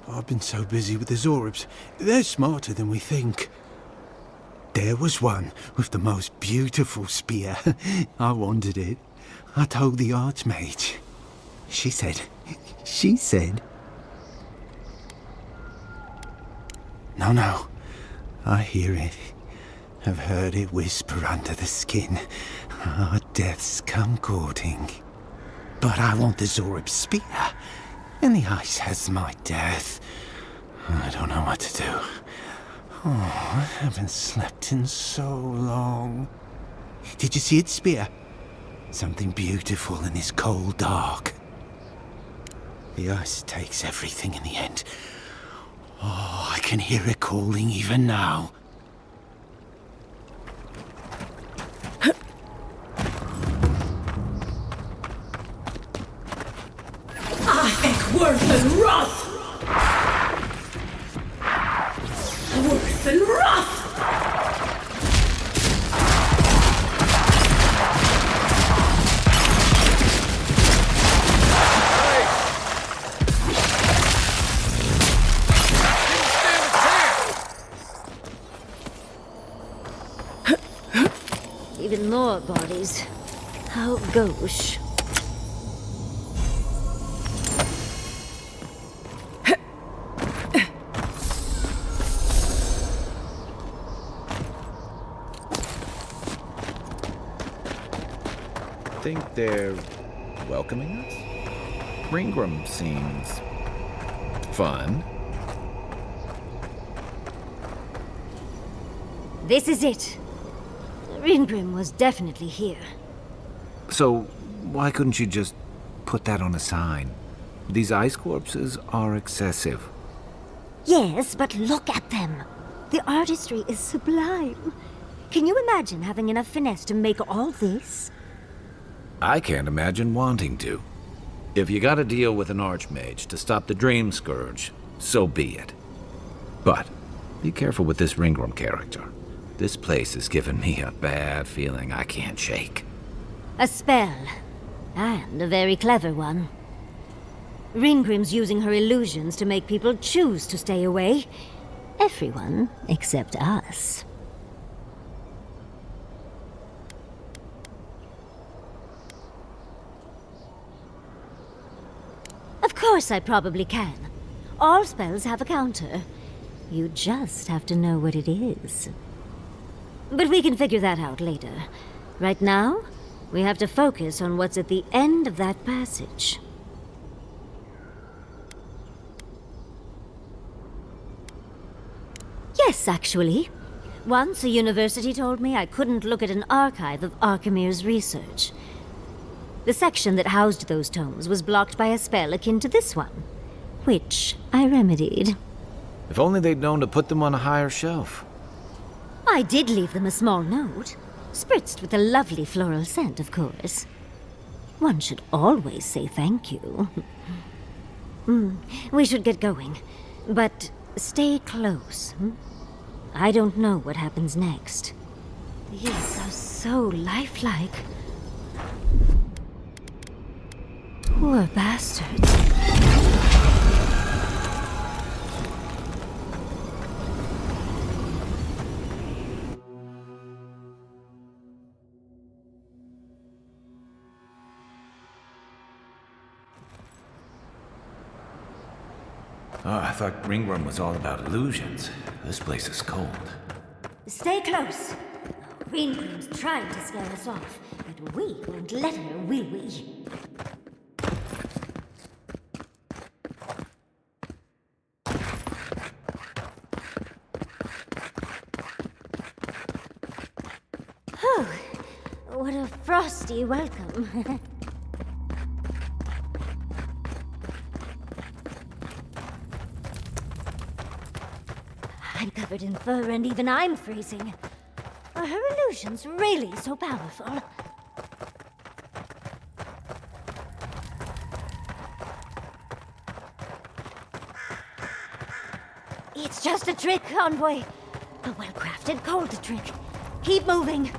I've been so busy with the Zorips. They're smarter than we think. There was one with the most beautiful spear. I wanted it. I told the Archmage. She said... No. I hear it. I've heard it whisper under the skin. Our deaths come courting. But I want the Zorib spear. And the ice has my death. I don't know what to do. Oh, I haven't slept in so long. Did you see its spear? Something beautiful in this cold dark. The ice takes everything in the end. Oh, I can hear it calling even now. Worth and wrath! Worth and wrath! Even more bodies. How gauche. Think they're welcoming us? Ryngrim seems fun. This is it. Ryngrim was definitely here. So, why couldn't you just put that on a sign? These ice corpses are excessive. Yes, but look at them. The artistry is sublime. Can you imagine having enough finesse to make all this? I can't imagine wanting to. If you gotta deal with an archmage to stop the Dream Scourge, so be it. But be careful with this Ryngrim character. This place has given me a bad feeling I can't shake. A spell. And a very clever one. Ryngrim's using her illusions to make people choose to stay away. Everyone except us. Of course I probably can. All spells have a counter. You just have to know what it is. But we can figure that out later. Right now, we have to focus on what's at the end of that passage. Yes, actually. Once a university told me I couldn't look at an archive of Archimir's research. The section that housed those tomes was blocked by a spell akin to this one, which I remedied. If only they'd known to put them on a higher shelf. I did leave them a small note, spritzed with a lovely floral scent, of course. One should always say thank you. We should get going, but stay close. I don't know what happens next. These are so lifelike. Poor bastards. Oh, I thought Ryngrim was all about illusions. This place is cold. Stay close. Ryngrim's trying to scare us off, but we won't let her, will we? Oh, what a frosty welcome. I'm covered in fur and even I'm freezing. Are her illusions really so powerful? It's just a trick, Envoy. A well-crafted cold trick. Keep moving.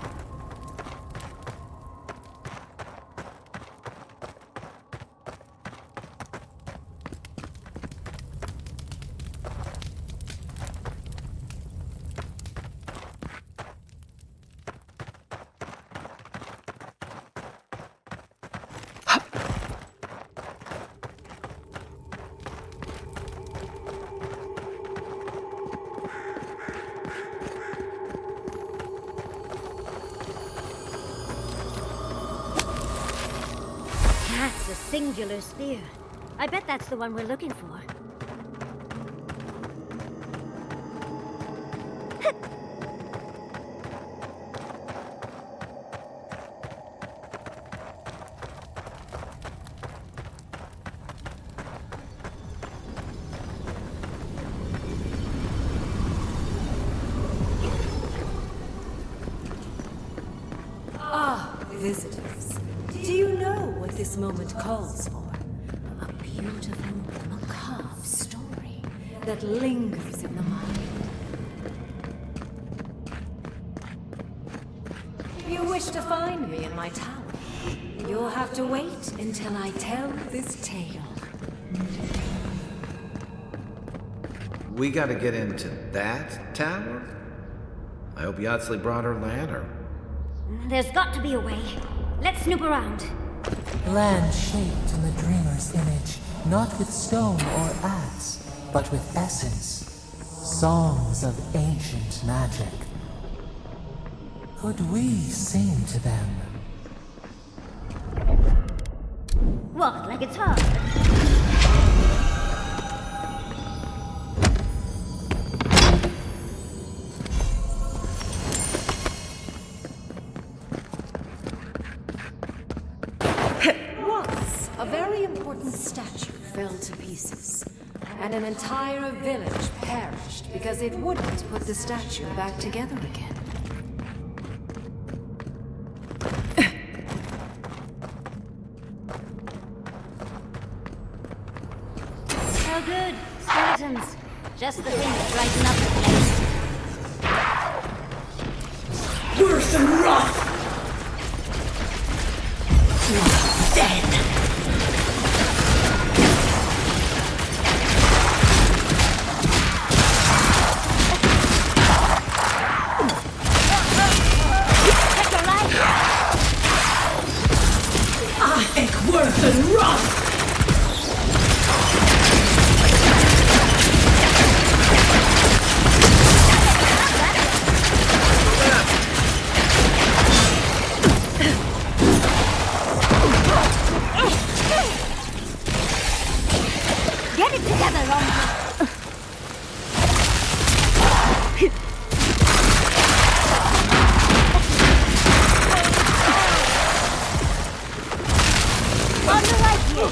That's a singular spear. I bet that's the one we're looking for. Ah, visitors. Do you know what this moment calls for? A beautiful, macabre story that lingers in the mind. You wish to find me in my tower? You'll have to wait until I tell this tale. We gotta get into that tower? I hope Yatsley brought her ladder. There's got to be a way. Let's snoop around. Land shaped in the dreamer's image, not with stone or axe, but with essence. Songs of ancient magic. Could we sing to them? What, like it's hard? very important statue fell to pieces, and an entire village perished because it wouldn't put the statue back together again. No good. Skeletons. Just the thing to brighten up the place. Worse than rot! Dead! I think worse than rot! Get it together, Ryngrim. On the right here.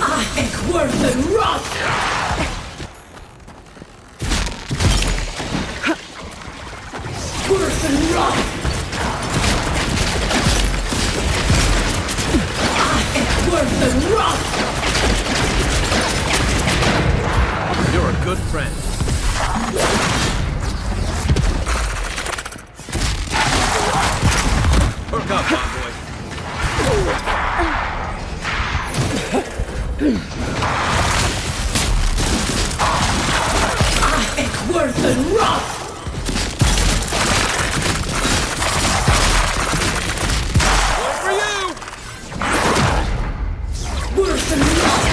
I think worse than rot! Worse than rot! I think worse than rot! You're a good friend. Perk up, convoy. I think worse than rot! For you! Worse than rot!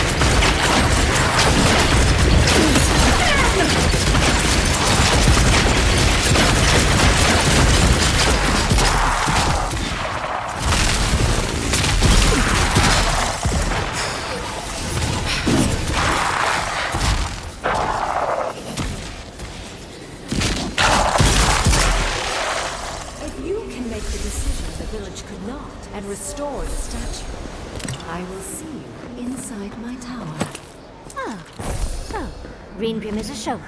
and restore the statue, I will see you inside my tower. Ah, so Ryngrim is a show.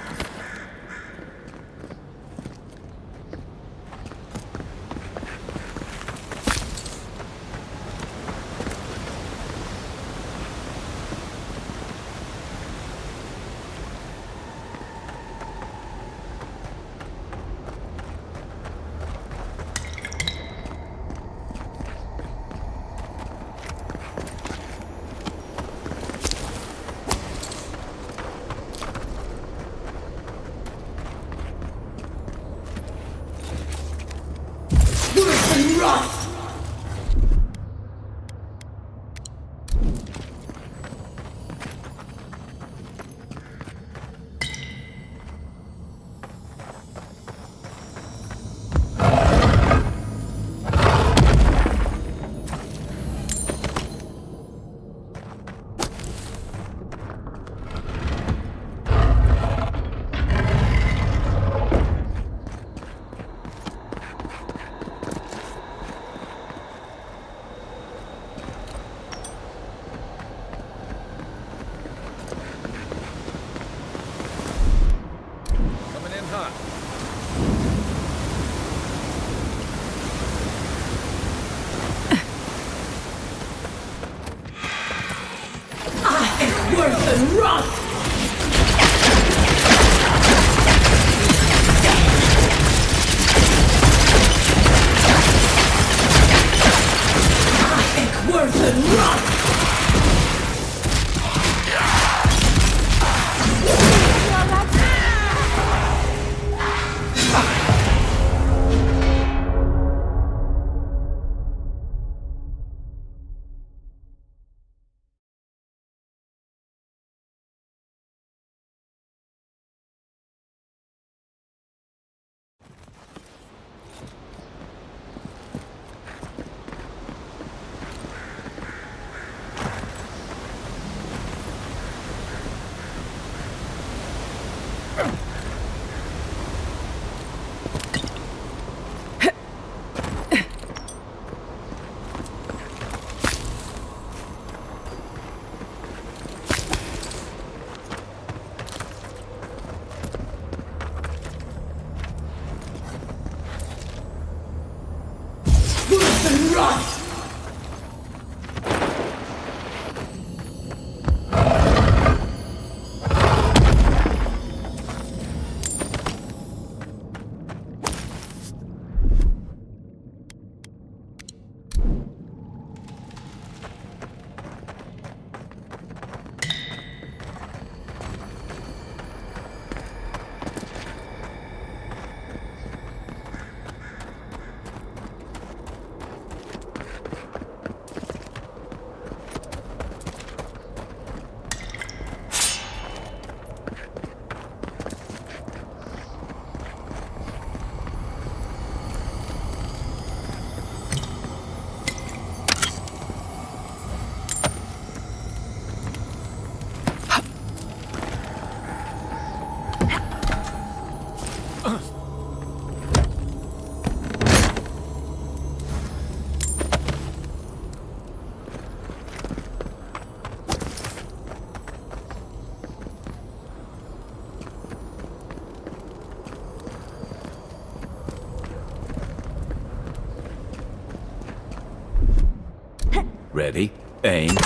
Ready, aim.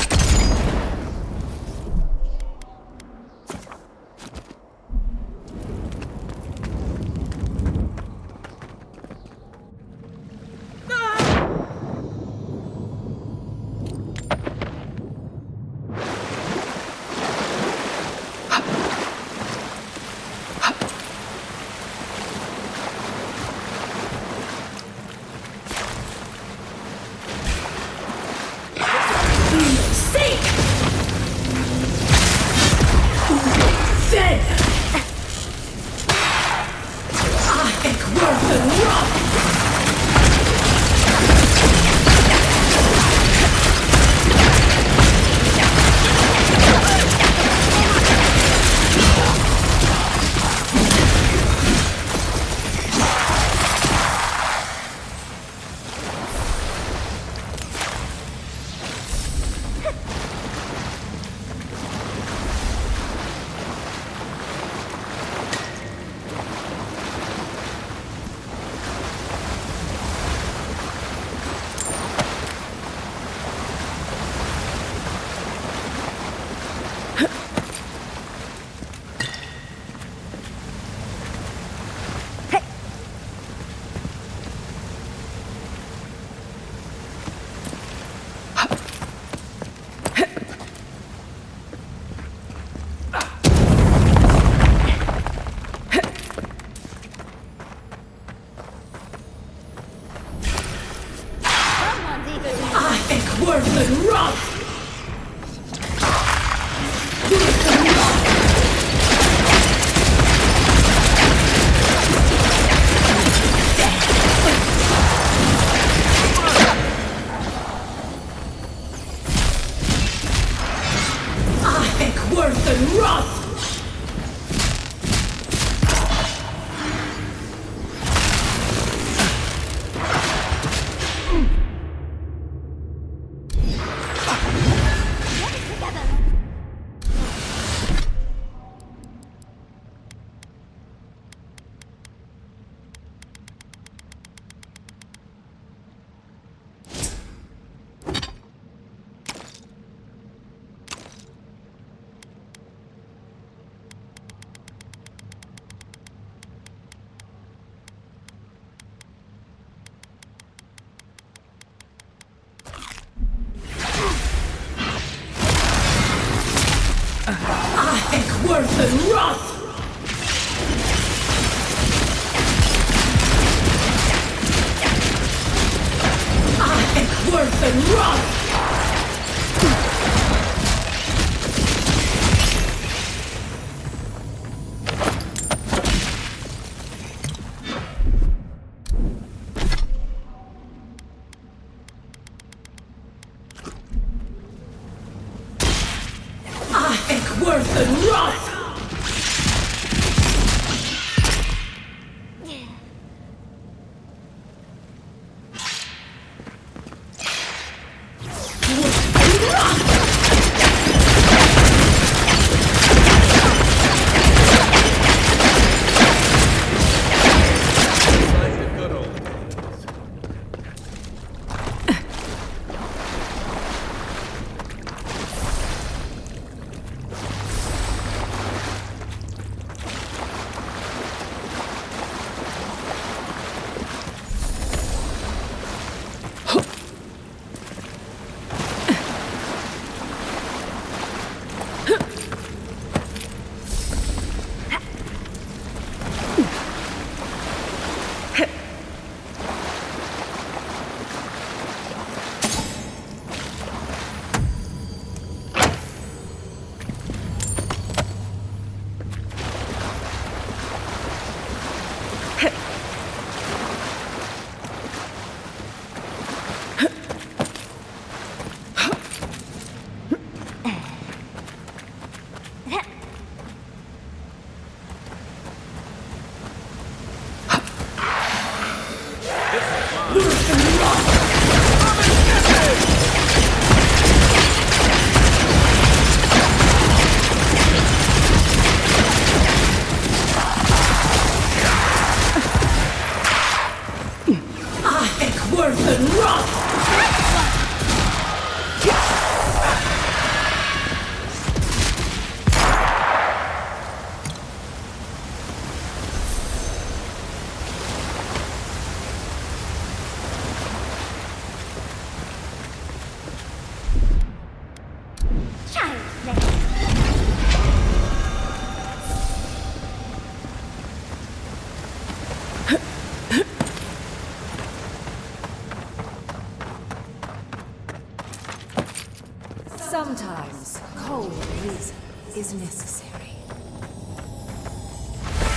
reason is necessary.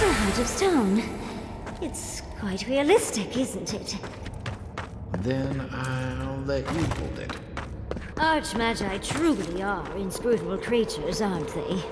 The Heart of Stone. It's quite realistic, isn't it? Then I'll let you hold it. Archmagi truly are inscrutable creatures, aren't they?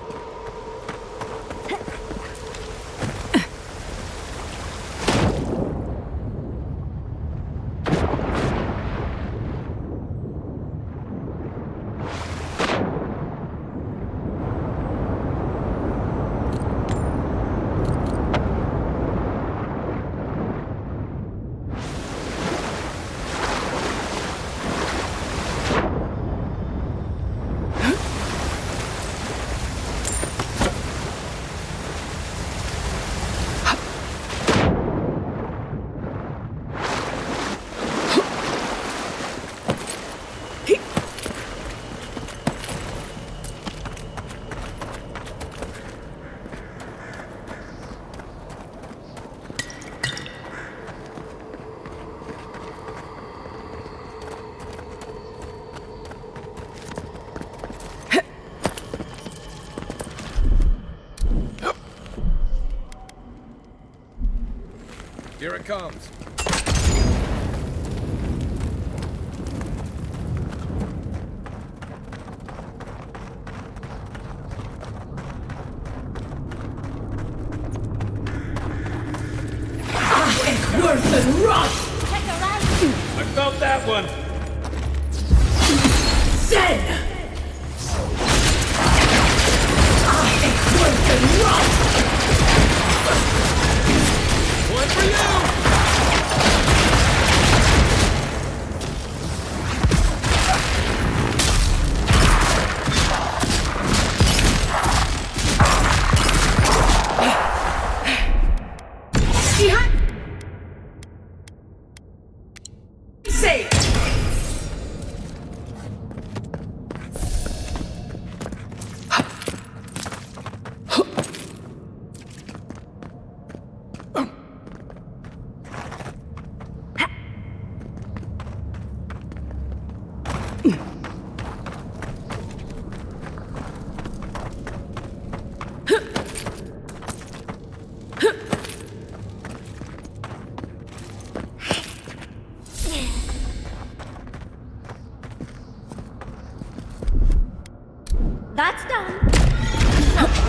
Here it comes. Worse than rot! I felt that one. Zen! Worse than rot! One for you! Save! That's done.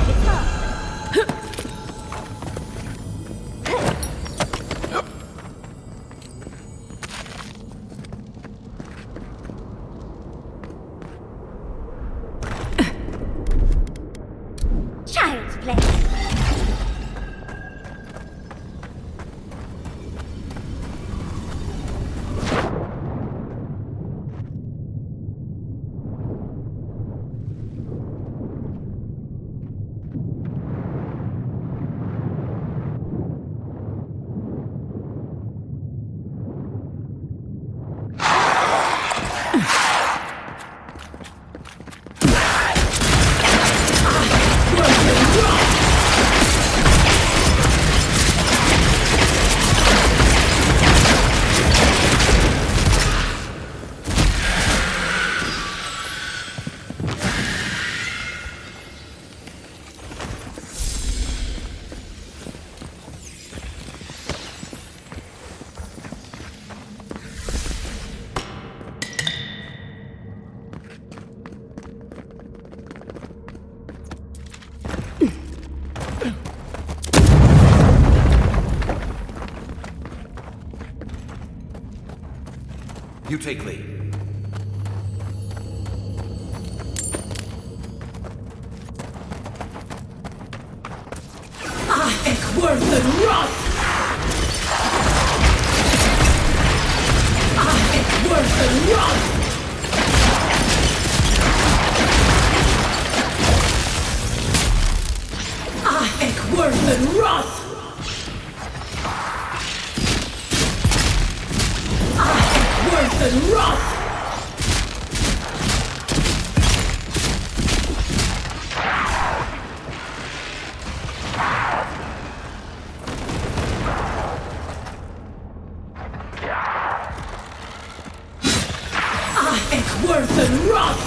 It's done. Child's play. You take lead. Worse than rot! Worse than rot! Worse than rot! Worse than rot! Worse than rot!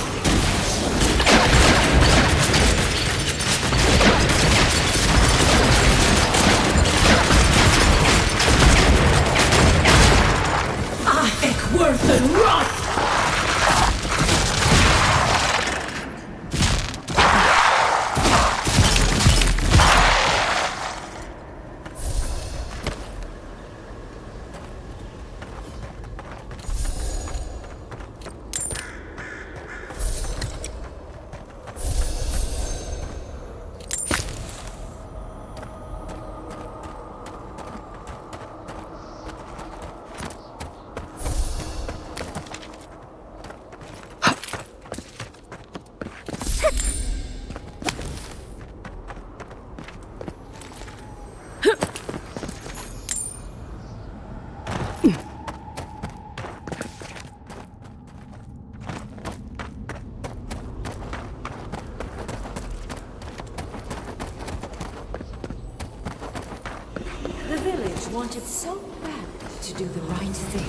wanted so bad to do the right thing.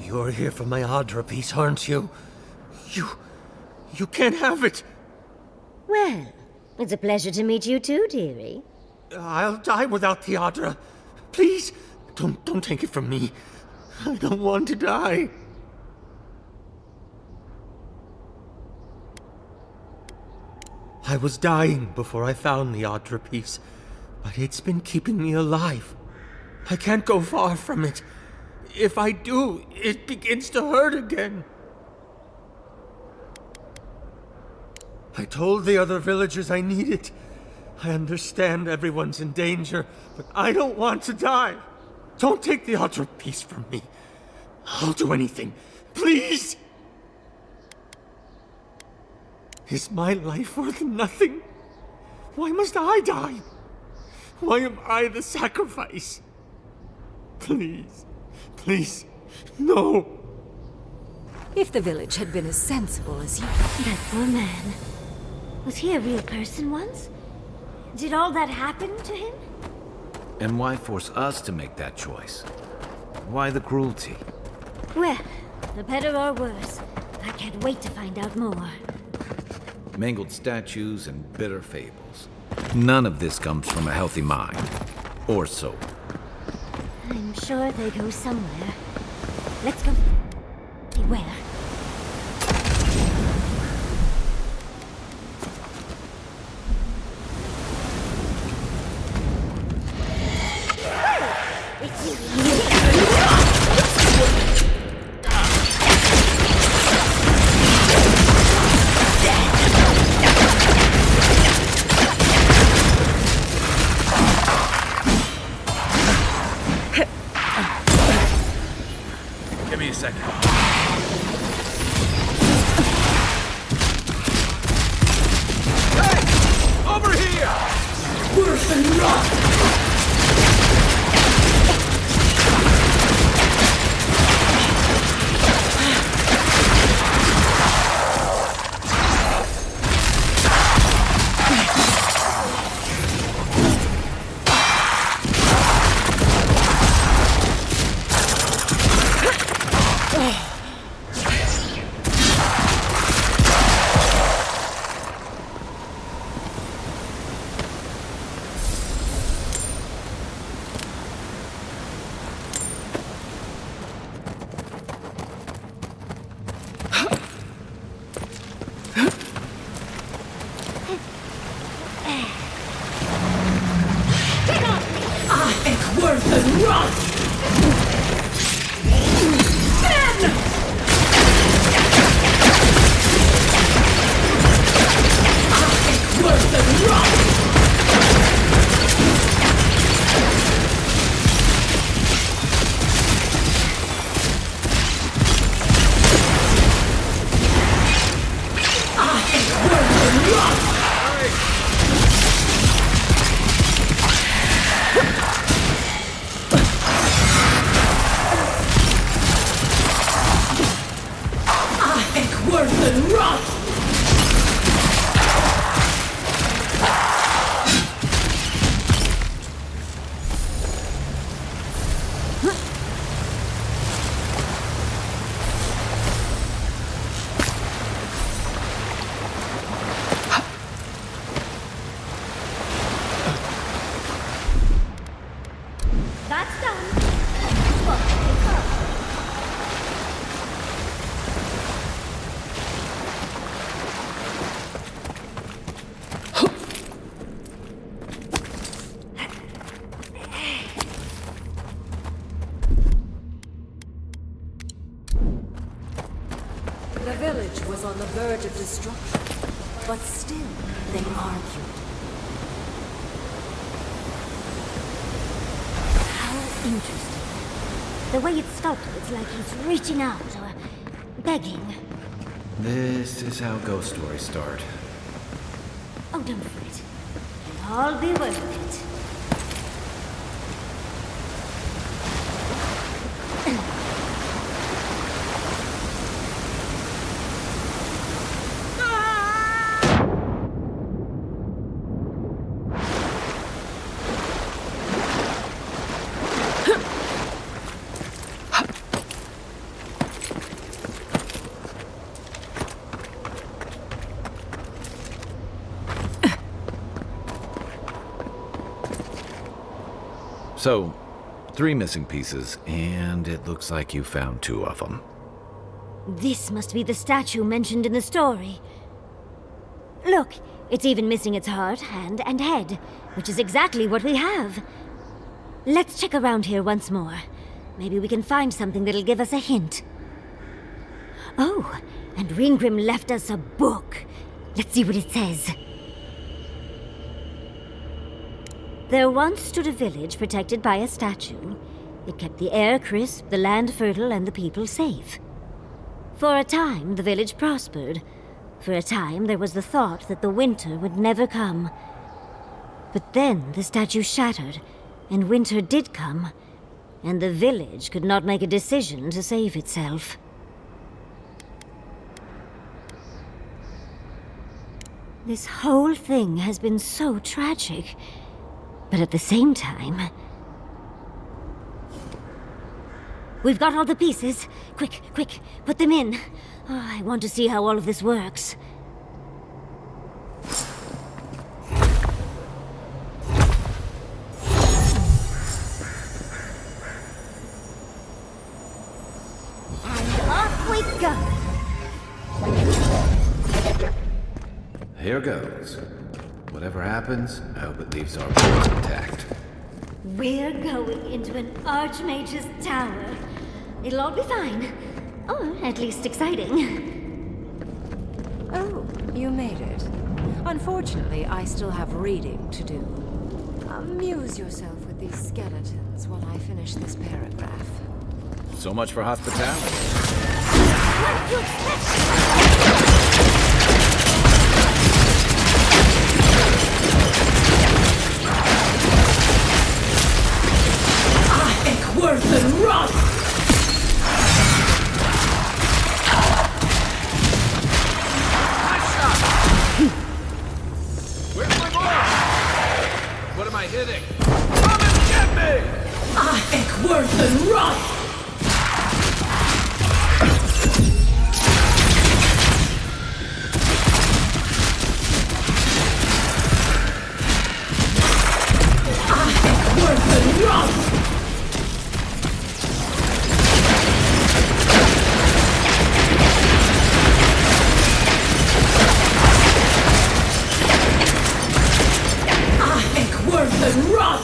You're here for my Adra piece, aren't you? You can't have it! Well, it's a pleasure to meet you too, dearie. I'll die without the Adra. Please, don't take it from me. I don't want to die. I was dying before I found the Adra piece, but it's been keeping me alive. I can't go far from it. If I do, it begins to hurt again. I told the other villagers I need it. I understand everyone's in danger, but I don't want to die. Don't take the Adra piece from me. I'll do anything. Please! Is my life worth nothing? Why must I die? Why am I the sacrifice? Please. Please, no. If the village had been as sensible as you... That poor man. Was he a real person once? Did all that happen to him? And why force us to make that choice? Why the cruelty? Well, for better or worse, I can't wait to find out more. Mangled statues and bitter fables. None of this comes from a healthy mind. Or soul. I'm sure they go somewhere. Let's go. Where? Give me a second. Hey! Over here! Worse than rock! On the verge of destruction, but still they argued. How interesting. The way it's sculpted, it's like he's reaching out or begging. This is how ghost stories start. Oh, don't fret. It'll all be worth it. So, 3 missing pieces, and it looks like you found 2 of them. This must be the statue mentioned in the story. Look, it's even missing its heart, hand, and head, which is exactly what we have. Let's check around here once more. Maybe we can find something that'll give us a hint. Oh, and Ryngrim left us a book. Let's see what it says. There once stood a village protected by a statue. It kept the air crisp, the land fertile, and the people safe. For a time, the village prospered. For a time, there was the thought that the winter would never come. But then the statue shattered, and winter did come, and the village could not make a decision to save itself. This whole thing has been so tragic, but at the same time... We've got all the pieces. Quick, quick, put them in. Oh, I want to see how all of this works. And off we go! Here goes. Whatever happens, I hope it leaves our boards intact. We're going into an Archmage's tower. It'll all be fine. Or at least exciting. Oh, you made it. Unfortunately, I still have reading to do. Amuse yourself with these skeletons while I finish this paragraph. So much for hospitality. What did you expect? Worth and rot! Nice shot! Where's my ball? What am I hitting? Come and get me! I think worth and rot! I think worth and rot! And rot!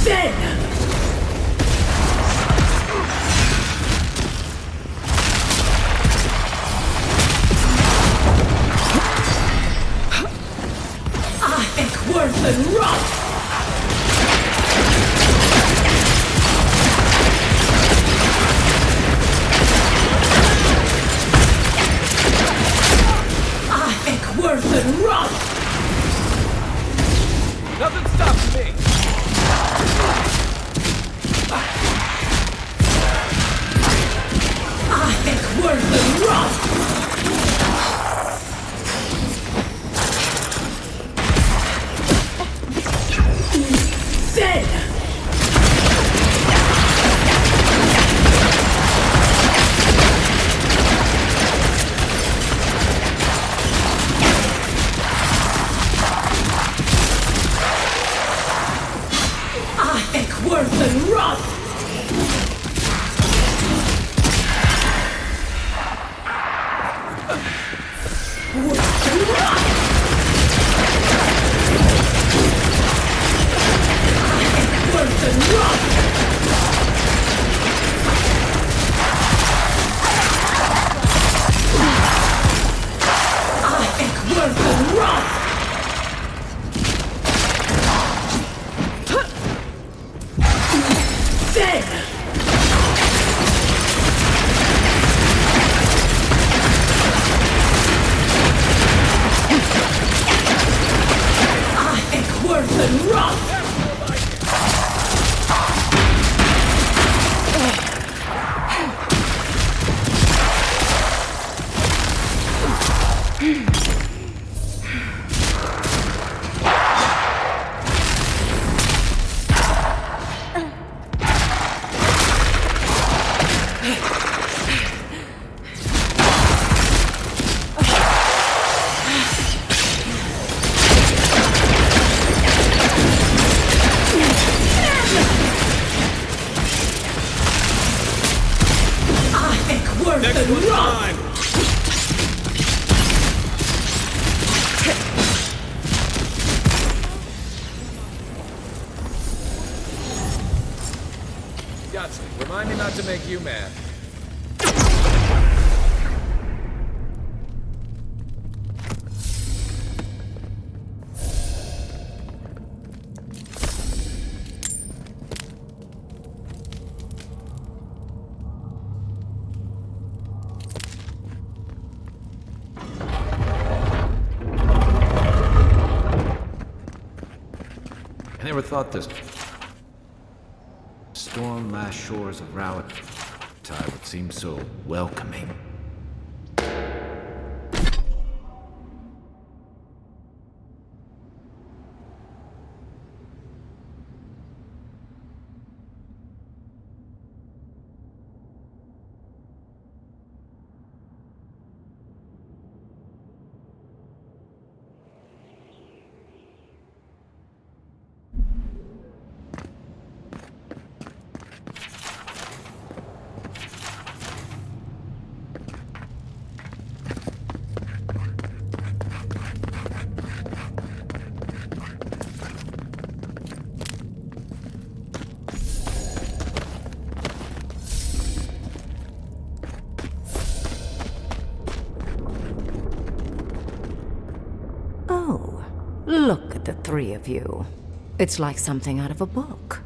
Then! I think worth and rot! Worth and rot! Nothing stops me! I think worth and rot! Dead! Worth and rot! Worth and rot! Worth and rot! I think worth and rot! Dead! I think worth and rot! Gotcha. Remind me not to make you mad. I never thought this storm-lashed shores of Rowett would seem so welcoming. Look at the three of you. It's like something out of a book.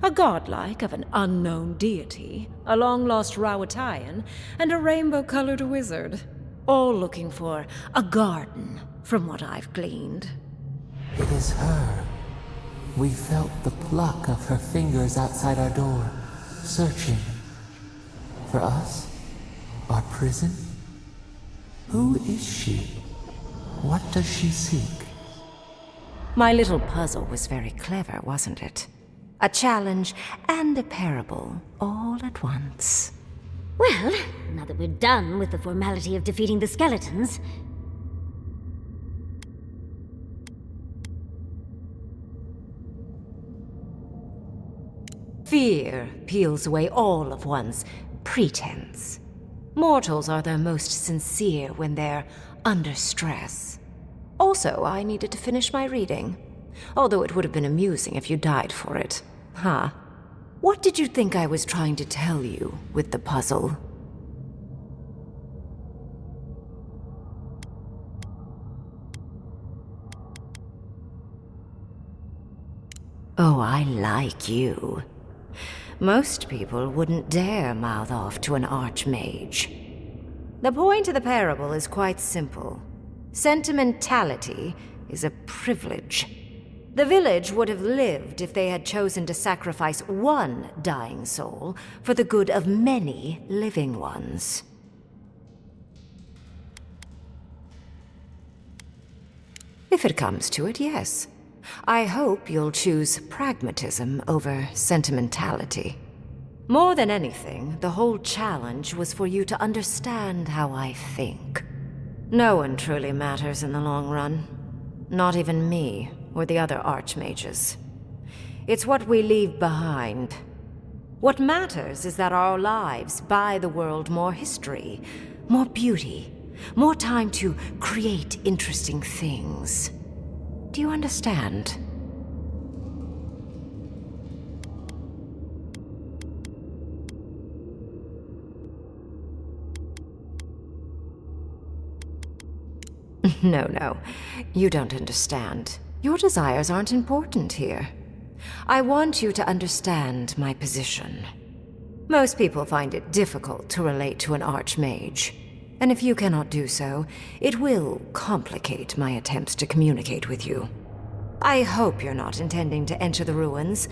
A godlike of an unknown deity, a long-lost Rowettian, and a rainbow-colored wizard. All looking for a garden, from what I've gleaned. It is her. We felt the pluck of her fingers outside our door, searching. For us? Our prison? Who is she? What does she seek? My little puzzle was very clever, wasn't it? A challenge and a parable, all at once. Well, now that we're done with the formality of defeating the skeletons... Fear peels away all of one's pretense. Mortals are their most sincere when they're under stress. Also, I needed to finish my reading. Although it would have been amusing if you died for it. Huh? What did you think I was trying to tell you with the puzzle? Oh, I like you. Most people wouldn't dare mouth off to an archmage. The point of the parable is quite simple. Sentimentality is a privilege. The village would have lived if they had chosen to sacrifice one dying soul for the good of many living ones. If it comes to it, yes. I hope you'll choose pragmatism over sentimentality. More than anything, the whole challenge was for you to understand how I think. No one truly matters in the long run. Not even me, or the other archmages. It's what we leave behind. What matters is that our lives buy the world more history, more beauty, more time to create interesting things. Do you understand? No, you don't understand. Your desires aren't important here. I want you to understand my position. Most people find it difficult to relate to an archmage, and if you cannot do so, it will complicate my attempts to communicate with you. I hope you're not intending to enter the ruins.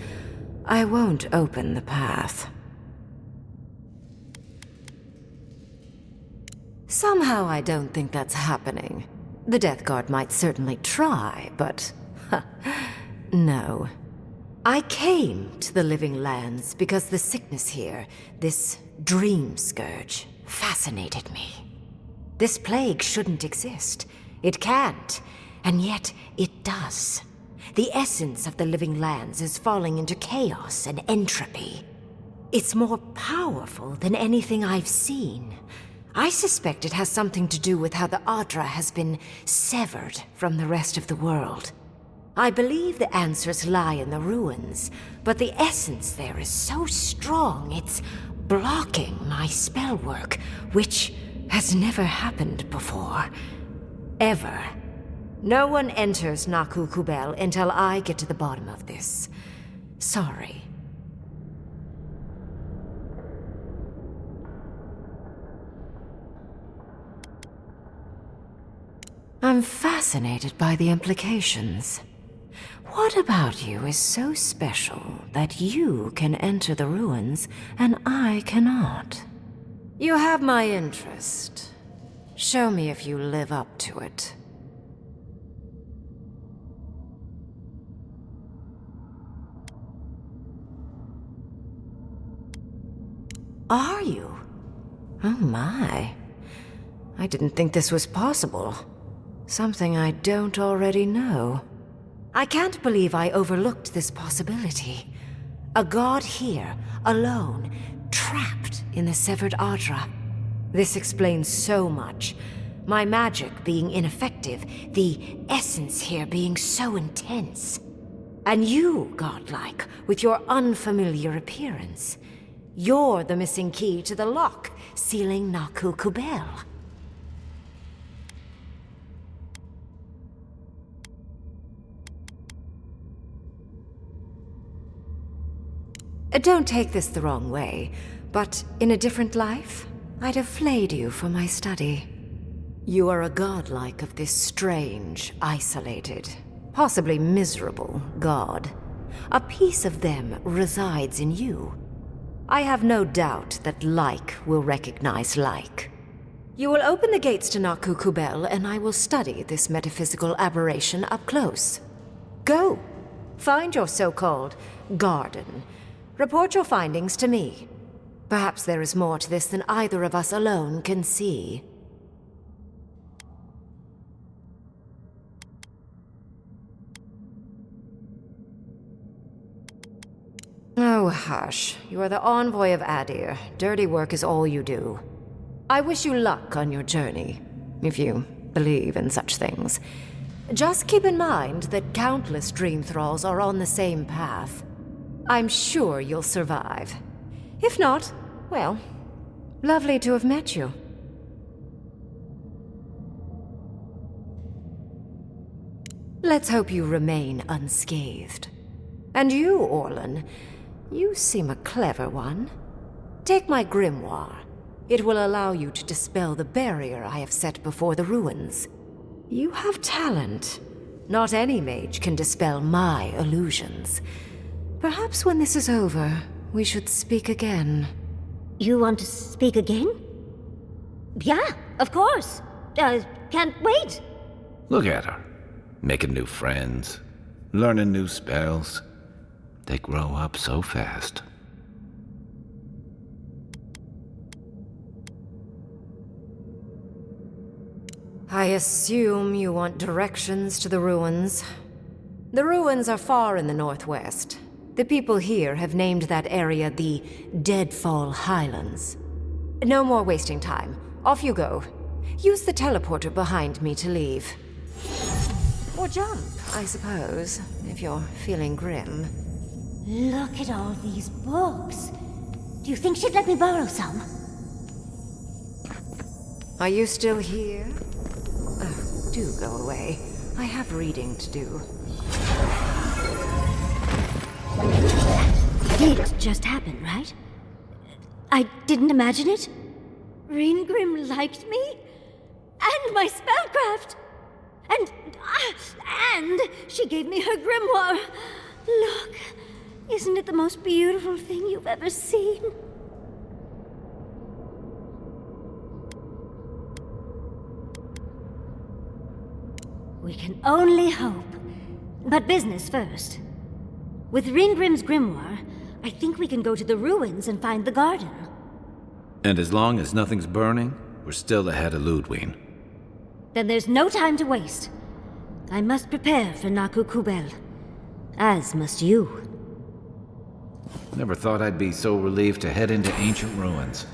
I won't open the path. Somehow I don't think that's happening. The Death Guard might certainly try, but... no. I came to the Living Lands because the sickness here, this dream scourge, fascinated me. This plague shouldn't exist. It can't, and yet it does. The essence of the Living Lands is falling into chaos and entropy. It's more powerful than anything I've seen. I suspect it has something to do with how the Adra has been severed from the rest of the world. I believe the answers lie in the ruins, but the essence there is so strong it's blocking my spell work, which has never happened before. Ever. No one enters Naku Kubel until I get to the bottom of this. Sorry. I'm fascinated by the implications. What about you is so special that you can enter the ruins and I cannot? You have my interest. Show me if you live up to it. Are you? Oh my. I didn't think this was possible. Something I don't already know. I can't believe I overlooked this possibility. A god here, alone, trapped in the severed Adra. This explains so much. My magic being ineffective, the essence here being so intense. And you, godlike, with your unfamiliar appearance. You're the missing key to the lock, sealing Naku Kubel. Don't take this the wrong way, but in a different life, I'd have flayed you for my study. You are a godlike of this strange, isolated, possibly miserable god. A piece of them resides in you. I have no doubt that like will recognize like. You will open the gates to Naku Kubel, and I will study this metaphysical aberration up close. Go. Find your so-called garden. Report your findings to me. Perhaps there is more to this than either of us alone can see. Oh, hush. You are the envoy of Adir. Dirty work is all you do. I wish you luck on your journey, if you believe in such things. Just keep in mind that countless dream thralls are on the same path. I'm sure you'll survive. If not, well, lovely to have met you. Let's hope you remain unscathed. And you, Orlan, you seem a clever one. Take my grimoire. It will allow you to dispel the barrier I have set before the ruins. You have talent. Not any mage can dispel my illusions. Perhaps when this is over, we should speak again. You want to speak again? Yeah, of course. Can't wait. Look at her. Making new friends. Learning new spells. They grow up so fast. I assume you want directions to the ruins. The ruins are far in the northwest. The people here have named that area the Deadfall Highlands. No more wasting time. Off you go. Use the teleporter behind me to leave. Or jump, I suppose, if you're feeling grim. Look at all these books. Do you think she'd let me borrow some? Are you still here? Oh, do go away. I have reading to do. Did just happen, right? I didn't imagine it. Ryngrim liked me? And my spellcraft! And she gave me her grimoire. Look, isn't it the most beautiful thing you've ever seen? We can only hope. But business first. With Ryngrim's grimoire, I think we can go to the ruins and find the garden. And as long as nothing's burning, we're still ahead of Ludwig. Then there's no time to waste. I must prepare for Naku Kubel. As must you. Never thought I'd be so relieved to head into ancient ruins.